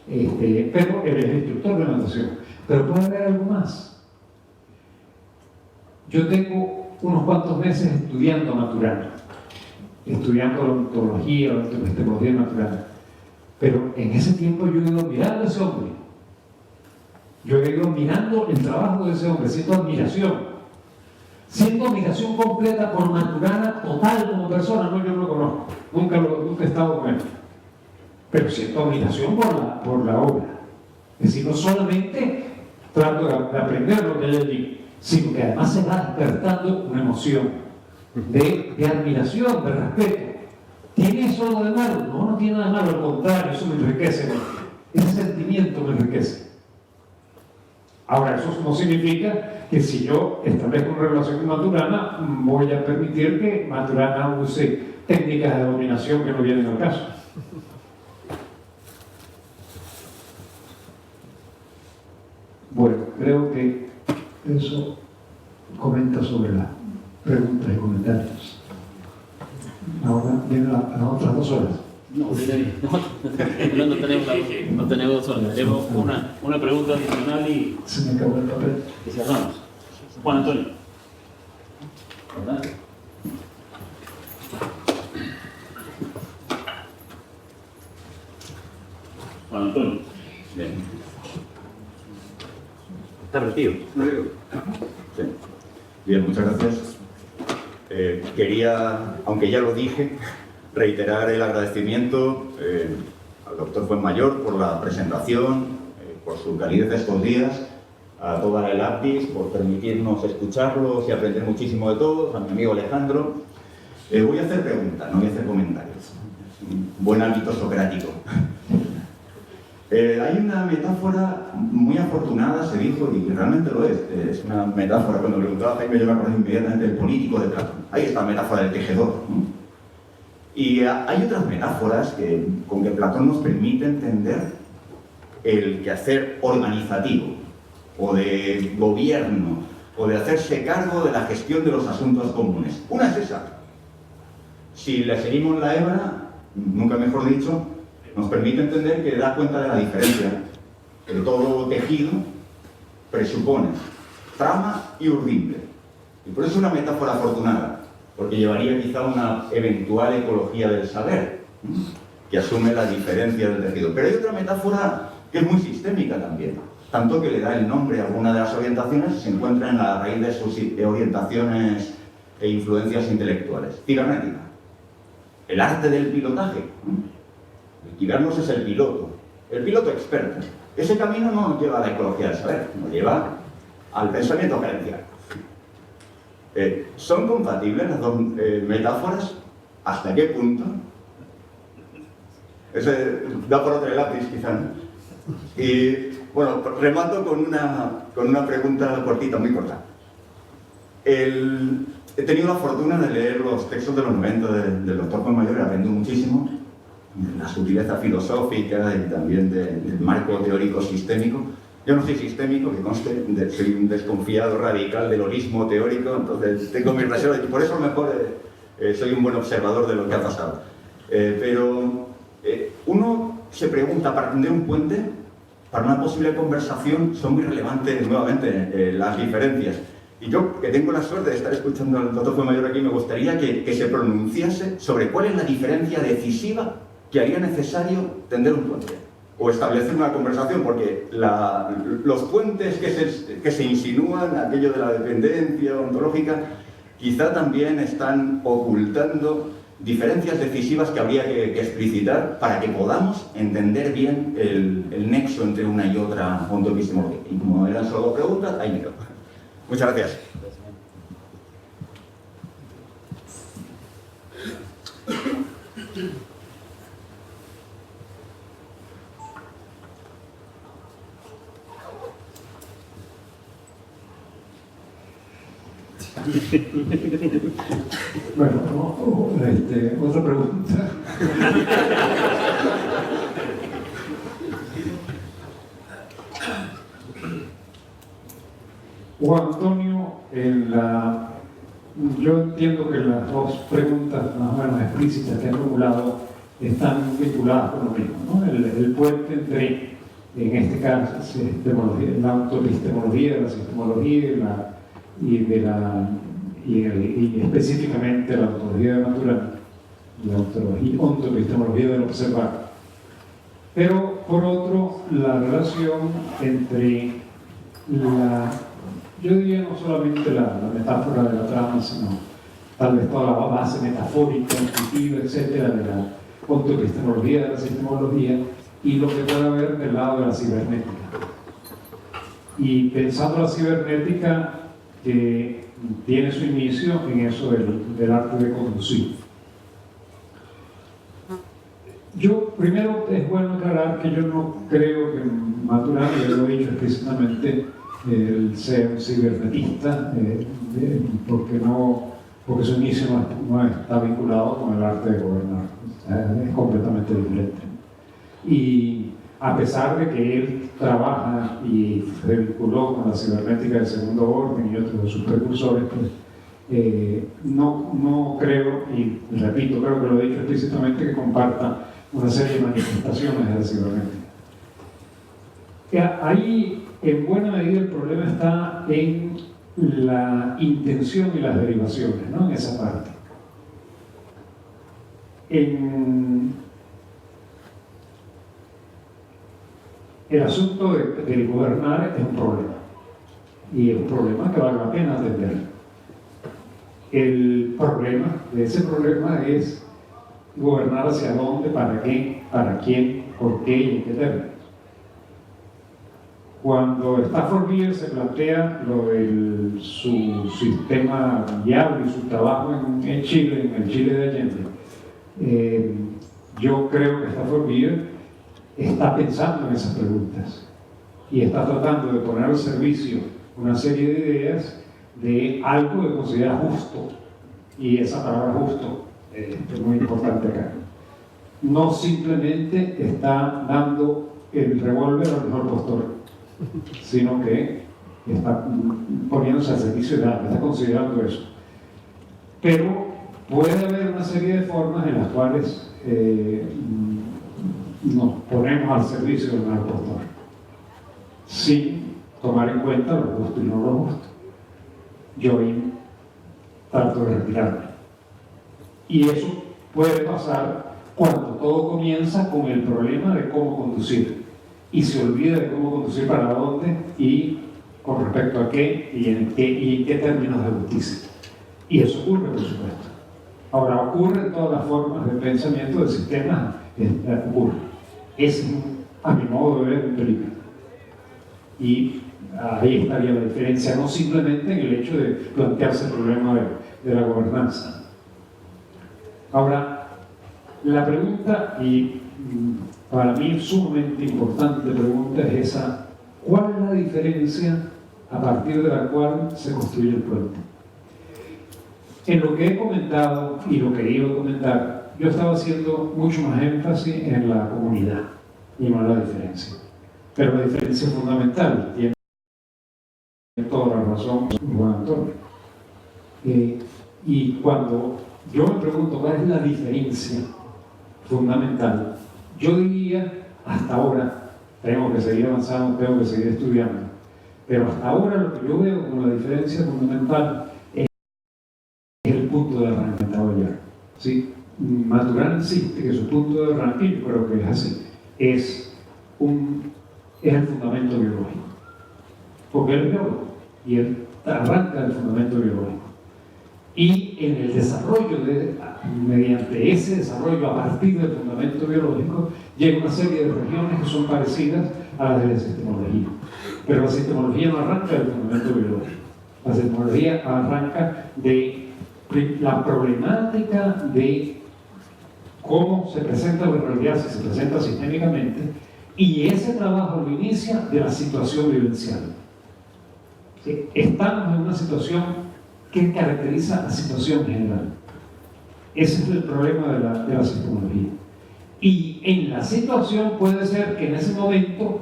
Speaker 1: Pero él es el instructor de natación. Pero puede haber algo más. Yo tengo unos cuantos meses estudiando Maturana, estudiando la ontología, la epistemología Maturana. Pero en ese tiempo yo he ido mirando a ese hombre. Yo he ido mirando el trabajo de ese hombre, siento admiración completa por Maturana, total como persona. No, yo no lo conozco, nunca he estado con él. Pero siento admiración por la obra. Es decir, no solamente trato de aprender lo que hay allí, sino que además se va despertando una emoción. de admiración, de respeto. ¿Tiene eso algo de malo? No, no tiene nada de malo, al contrario, eso me enriquece. Ese sentimiento me enriquece. Ahora, eso no significa que si yo establezco una relación con Maturana, voy a permitir que Maturana use técnicas de dominación que no vienen al caso. Bueno, creo que eso comenta sobre las preguntas y comentarios. Ahora vienen las otras 2 horas.
Speaker 2: No, no tenemos 2 horas. Tenemos una pregunta adicional y
Speaker 1: Se me acabó el papel.
Speaker 2: cerramos. Juan Antonio. ¿Verdad? Juan Antonio. Bien. ¿Está repetido?
Speaker 8: Sí. Bien, muchas gracias. Quería, aunque ya lo dije, reiterar el agradecimiento al doctor Fuenmayor por la presentación, por su calidez estos días, a toda la APIS por permitirnos escucharlos y aprender muchísimo de todos, a mi amigo Alejandro. Voy a hacer preguntas, no voy a hacer comentarios. Un buen hábito socrático. Hay una metáfora muy afortunada, se dijo, y realmente lo es una metáfora. Cuando preguntaba a Jaime, yo me acordé inmediatamente del político de Platón. Ahí está la metáfora del tejedor, ¿no? Y hay otras metáforas con que Platón nos permite entender el quehacer organizativo, o de gobierno, o de hacerse cargo de la gestión de los asuntos comunes. Una es esa. Si le seguimos la hebra, nunca mejor dicho, nos permite entender que da cuenta de la diferencia. Que todo tejido presupone trama y urdimbre. Y por eso es una metáfora afortunada, porque llevaría quizá a una eventual ecología del saber, que asume la diferencia del tejido. Pero hay otra metáfora que es muy sistémica también, tanto que le da el nombre a alguna de las orientaciones y se encuentra en la raíz de sus orientaciones e influencias intelectuales. Cibernética. El arte del pilotaje. El Quibernos es el piloto experto. Ese camino no nos lleva a la ecología del saber, nos lleva al pensamiento gerencial. ¿Son compatibles las dos metáforas? ¿Hasta qué punto? Ese da por otro lápiz, quizá, ¿no? Y bueno, remato con una pregunta cortita, muy corta. He tenido la fortuna de leer los textos de los 90 del doctor Fuenmayor y aprendí muchísimo de la sutileza filosófica y también del marco teórico sistémico. Yo no soy sistémico, que conste, soy un desconfiado radical del holismo teórico, entonces tengo mis reservas y por eso a lo mejor soy un buen observador de lo que ha pasado. Pero uno se pregunta, para tender un puente, para una posible conversación, son muy relevantes nuevamente las diferencias. Y yo, que tengo la suerte de estar escuchando al doctor Fuenmayor aquí, me gustaría que se pronunciase sobre cuál es la diferencia decisiva que haría necesario tender un puente o establecer una conversación, porque los puentes que se insinúan, aquello de la dependencia ontológica, quizá también están ocultando diferencias decisivas que habría que explicitar para que podamos entender bien el nexo entre una y otra ontoepistemología. Y como eran solo preguntas, ahí me quedo. Muchas gracias.
Speaker 1: Bueno, otra pregunta. Juan Antonio, yo entiendo que las dos preguntas más o menos explícitas que han formulado están vinculadas con lo mismo, ¿no? El puente entre, en este caso, la autoepistemología, la sistemología y específicamente la ontología de Maturana, la ontoepistemología del observar. Pero, por otro, la relación entre yo diría no solamente la metáfora de la trama, sino tal vez toda la base metafórica, intuitiva, etcétera, de la ontoepistemología, de la sistemología, y lo que puede haber del lado de la cibernética. Y pensando la cibernética, que tiene su inicio en eso del arte de conducir. Yo, primero, es bueno aclarar que yo no creo que Maturana, ya lo he dicho explícitamente, él sea un cibernetista, porque su inicio no está vinculado con el arte de gobernar, o sea, es completamente diferente. Y a pesar de que él trabaja y se vinculó con la cibernética del segundo orden y otros de sus precursores, pues, no creo, y repito, creo que lo he dicho explícitamente, que comparta una serie de manifestaciones de la cibernética. Ahí, en buena medida, el problema está en la intención y las derivaciones, ¿no? En esa parte. El asunto del gobernar es un problema, y es un problema que vale la pena atender. El problema de ese problema es gobernar hacia dónde, para qué, para quién, por qué y en qué términos. Cuando Stafford Beer se plantea lo de su sistema viable y su trabajo en Chile, en el Chile de Allende, yo creo que Stafford Beer está pensando en esas preguntas y está tratando de poner al servicio una serie de ideas de algo que considera justo, y esa palabra justo es muy importante acá. No simplemente está dando el revólver al mejor postor, sino que está poniéndose al servicio de algo, está considerando eso. Pero puede haber una serie de formas en las cuales nos ponemos al servicio del mejor postor, sin tomar en cuenta lo justo y no lo justo. Yo trato de retirarme. Y eso puede pasar cuando todo comienza con el problema de cómo conducir, y se olvida de cómo conducir, para dónde y con respecto a qué y en qué términos de justicia. Y eso ocurre, por supuesto. Ahora, ocurre en todas las formas de pensamiento del sistema, ocurre. Es, a mi modo de ver, un peligro. Y ahí estaría la diferencia, no simplemente en el hecho de plantearse el problema de la gobernanza. Ahora, la pregunta, y para mí sumamente importante pregunta, es esa: ¿cuál es la diferencia a partir de la cual se construye el puente? En lo que he comentado y lo que iba a comentar, yo estaba haciendo mucho más énfasis en la comunidad y no en la diferencia. Pero la diferencia es fundamental, tiene toda la razón Juan Antonio. Y cuando yo me pregunto cuál es la diferencia fundamental, yo diría, hasta ahora, tengo que seguir avanzando, tengo que seguir estudiando, pero hasta ahora lo que yo veo como la diferencia fundamental es el punto de arranque. ¿Sí? Maturana insiste que su punto de arranque, yo creo que es así, es el fundamento biológico, porque él es biólogo y él arranca del fundamento biológico, y en el desarrollo mediante ese desarrollo a partir del fundamento biológico llega una serie de regiones que son parecidas a las de la sistemología, pero la sistemología no arranca del fundamento biológico, la sistemología arranca de la problemática de cómo se presenta la realidad, si se presenta sistémicamente, y ese trabajo lo inicia de la situación vivencial. ¿Sí? Estamos en una situación que caracteriza la situación general. Ese es el problema de la sistemología. Y en la situación puede ser que en ese momento,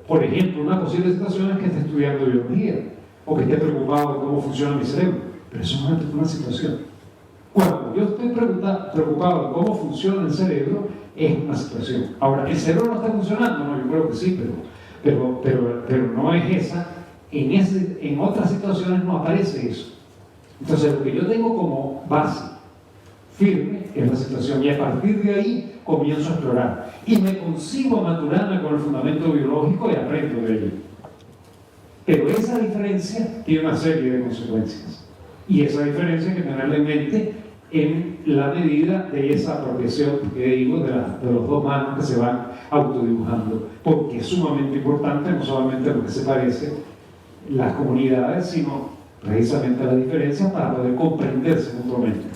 Speaker 1: por ejemplo, una posible situación es que esté estudiando biología o que esté preocupado de cómo funciona mi cerebro, pero eso no es una situación. Cuando yo estoy preocupado de cómo funciona el cerebro, es una situación. Ahora, ¿el cerebro no está funcionando? No, yo creo que sí, pero no es esa. En otras situaciones no aparece eso. Entonces, lo que yo tengo como base firme es la situación, y a partir de ahí comienzo a explorar. Y me consigo a Maturana con el fundamento biológico y aprendo de ello. Pero esa diferencia tiene una serie de consecuencias. Y esa diferencia hay que tenerla en mente en la medida de esa apropiación que digo de los dos manos que se van autodibujando, porque es sumamente importante no solamente lo que se parece las comunidades, sino precisamente la diferencia para poder comprenderse mutuamente.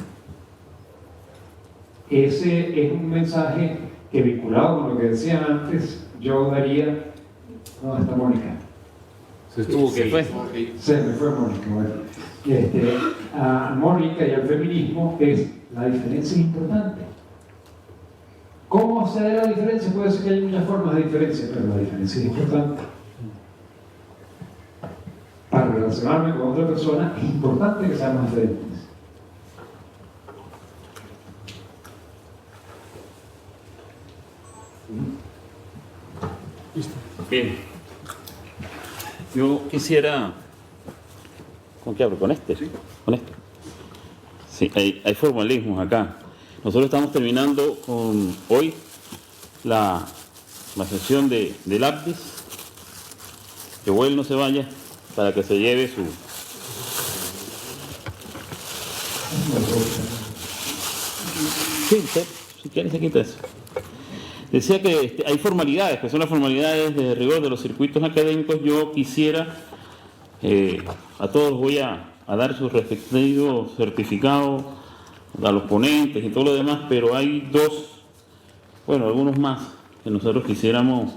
Speaker 1: Ese es un mensaje que, vinculado con lo que decía antes, yo daría. ¿Dónde está Mónica?
Speaker 2: Se estuvo que fue.
Speaker 1: Se me fue Mónica. Bueno, a Mónica y al feminismo es la diferencia importante. ¿Cómo se da la diferencia? Puede ser que hay muchas formas de diferencia, pero la diferencia es importante. Para relacionarme con otra persona es importante que seamos diferentes.
Speaker 2: Bien. Yo quisiera... ¿Con qué hablo? ¿Con este? Sí. ¿Con este? Sí, hay formalismos acá. Nosotros estamos terminando con hoy la sesión del APDIS. Que Joel no se vaya para que se lleve su... Sí, si quieres se quita eso. Decía que hay formalidades, que son las formalidades de rigor de los circuitos académicos. Yo quisiera, a todos voy a dar su respectivo certificado, a los ponentes y todo lo demás, pero hay dos, bueno, algunos más que nosotros quisiéramos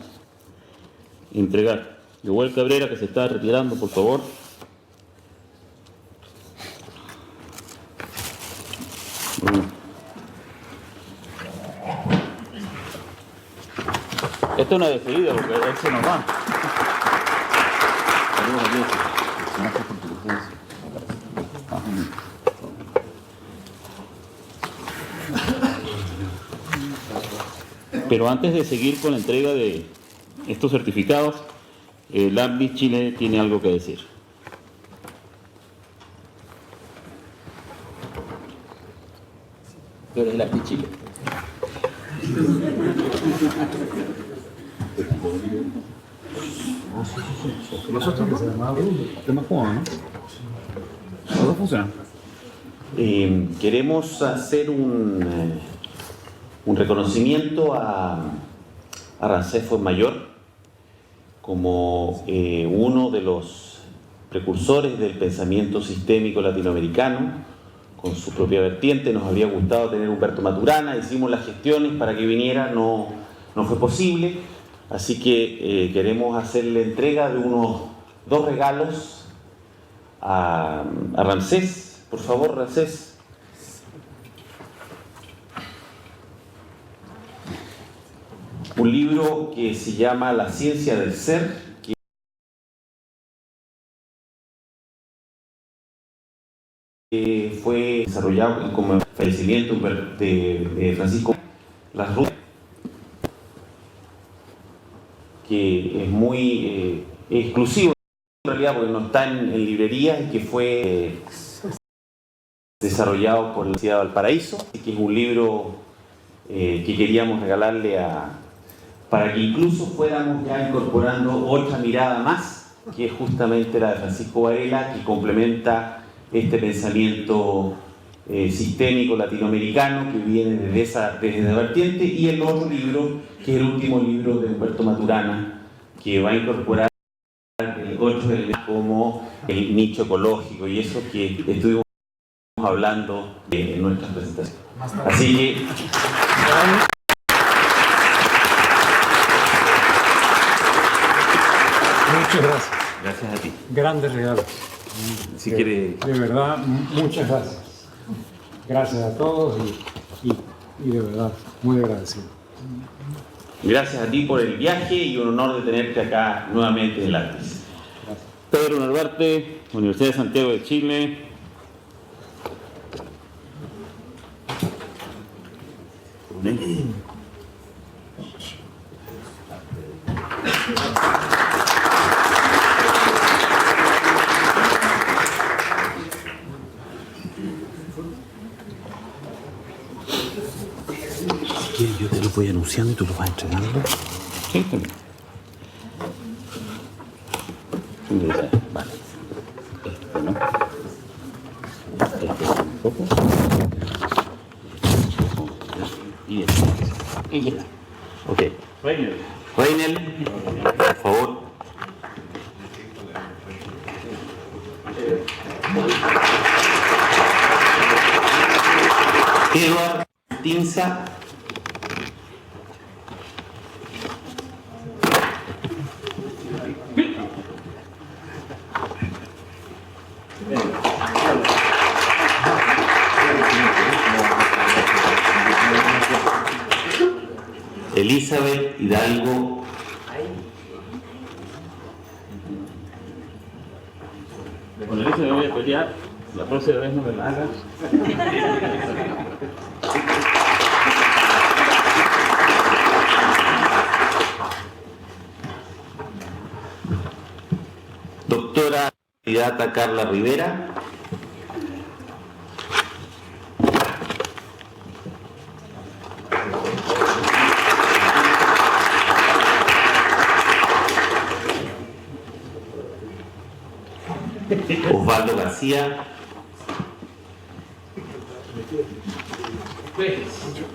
Speaker 2: entregar. Joel Cabrera, que se está retirando, por favor. Esto es una despedida porque él se nos va. Pero antes de seguir con la entrega de estos certificados, el APDIS Chile tiene algo que decir. ¿Qué es el APDIS Chile?
Speaker 4: Queremos hacer un reconocimiento a Ramsés Fuenmayor como uno de los precursores del pensamiento sistémico latinoamericano, con su propia vertiente. Nos habría gustado tener a Humberto Maturana, hicimos las gestiones para que viniera, no fue posible, así que queremos hacerle entrega de unos 2 regalos a Ramsés. Por favor, Ramsés. Un libro que se llama La ciencia del ser, que fue desarrollado como fallecimiento de Francisco Las Rutas, que es muy exclusivo en realidad porque no está en librerías y que fue desarrollado por la Universidad de Valparaíso, y que es un libro que queríamos regalarle para que incluso fuéramos ya incorporando otra mirada más, que es justamente la de Francisco Varela, que complementa este pensamiento sistémico latinoamericano que viene desde esa vertiente, y el otro libro, que es el último libro de Humberto Maturana, que va a incorporar otros elementos como el nicho ecológico y eso que estuvimos hablando en nuestras presentaciones. Así que...
Speaker 1: Muchas gracias.
Speaker 4: Gracias a ti.
Speaker 1: Grandes regalos.
Speaker 4: Si quiere...
Speaker 1: De verdad, muchas gracias. Gracias a todos y de verdad, muy agradecido.
Speaker 4: Gracias a ti por el viaje y un honor de tenerte acá nuevamente en el APDIS.
Speaker 2: Pedro Narvarte, Universidad de Santiago de Chile.
Speaker 9: Si quieres, yo te lo voy anunciando y tú lo vas entregando.
Speaker 2: Sí, también. Vale. Este, ¿no? Este un poco. Y este. Y ya. Ok.
Speaker 4: Reinel, por favor. Eduard Tinza. Elizabeth Hidalgo.
Speaker 2: Con Elizabeth me voy a pelear, la próxima vez no me la hagas.
Speaker 4: Doctora candidata Carla Rivera. Osvaldo García.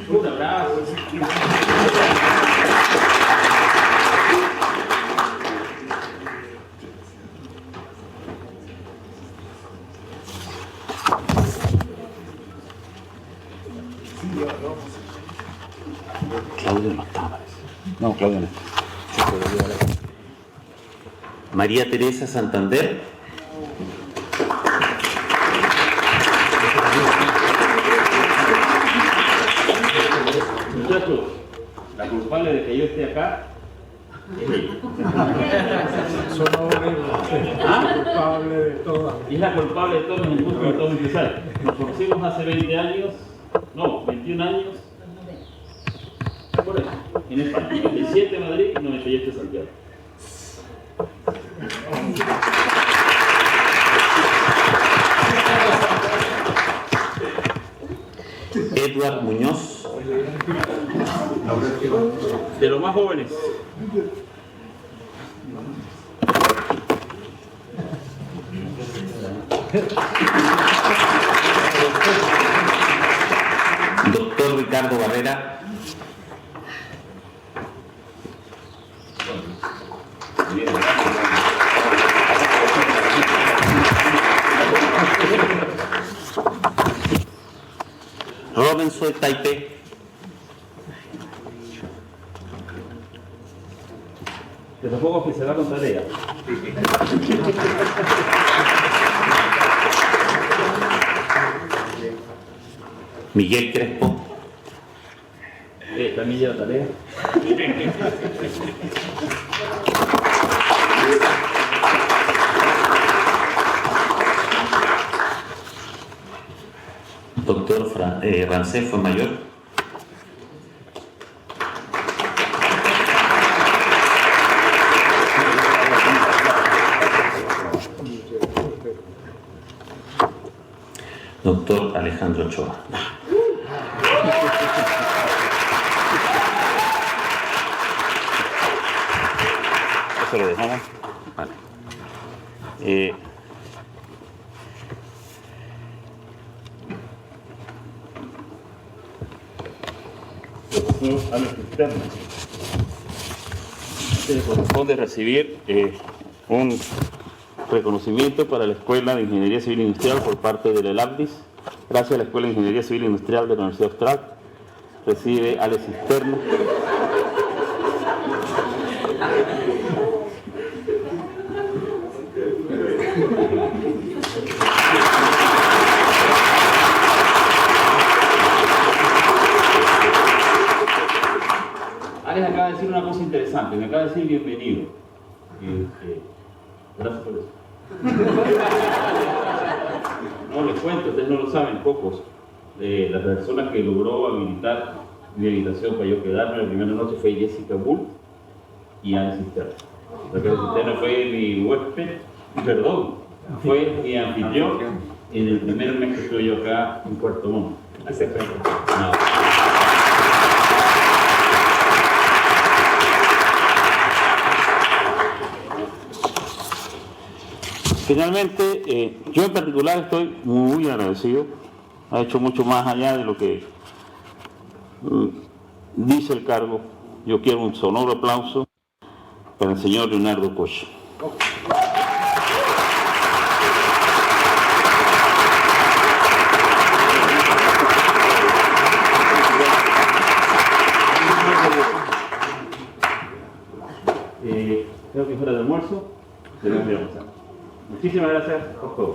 Speaker 2: Un abrazo.
Speaker 9: Claudio no está, parece. No, Claudio no está.
Speaker 4: María Teresa Santander.
Speaker 2: Muchachos, la culpable de que yo esté acá es ella.
Speaker 1: Culpable de todas.
Speaker 2: Y es la culpable de todos los impulsos que todos empezaron. Nos conocimos hace 20 años, no, 21 años. Por eso, en España. 97 en Madrid y 98 en Santiago.
Speaker 4: Edward Muñoz.
Speaker 2: De los más jóvenes.
Speaker 4: Doctor Ricardo Barrera. Robinson Taipei.
Speaker 2: De los pocos que se va con tarea.
Speaker 4: Miguel Crespo.
Speaker 2: También lleva tarea.
Speaker 4: Doctor Rancés Mayor. Doctor Alejandro Ochoa.
Speaker 2: Eso lo dejamos.
Speaker 4: Vale.
Speaker 2: A los externos. Se corresponde recibir un reconocimiento para la Escuela de Ingeniería Civil Industrial por parte del ELABDIS. Gracias a la Escuela de Ingeniería Civil Industrial de la Universidad Austral. Recibe Alex Cisterna. Alex acaba de decir una cosa interesante, me acaba de decir bienvenido. Gracias por eso. No, les cuento, ustedes no lo saben, pocos. Las personas que logró habilitar mi habitación para yo quedarme la primera noche fue Jessica Bull y Ana Cisterna. La Cisterna fue mi huésped, perdón, fue mi anfitrión en el primer mes que estuve yo acá en Puerto Montt. No. Finalmente, yo en particular estoy muy agradecido. Ha hecho mucho más allá de lo que dice el cargo. Yo quiero un sonoro aplauso para el señor Leonardo Cocha. Creo que es hora de almuerzo. Tenemos que ir a almorzar. Muchísimas gracias por todo.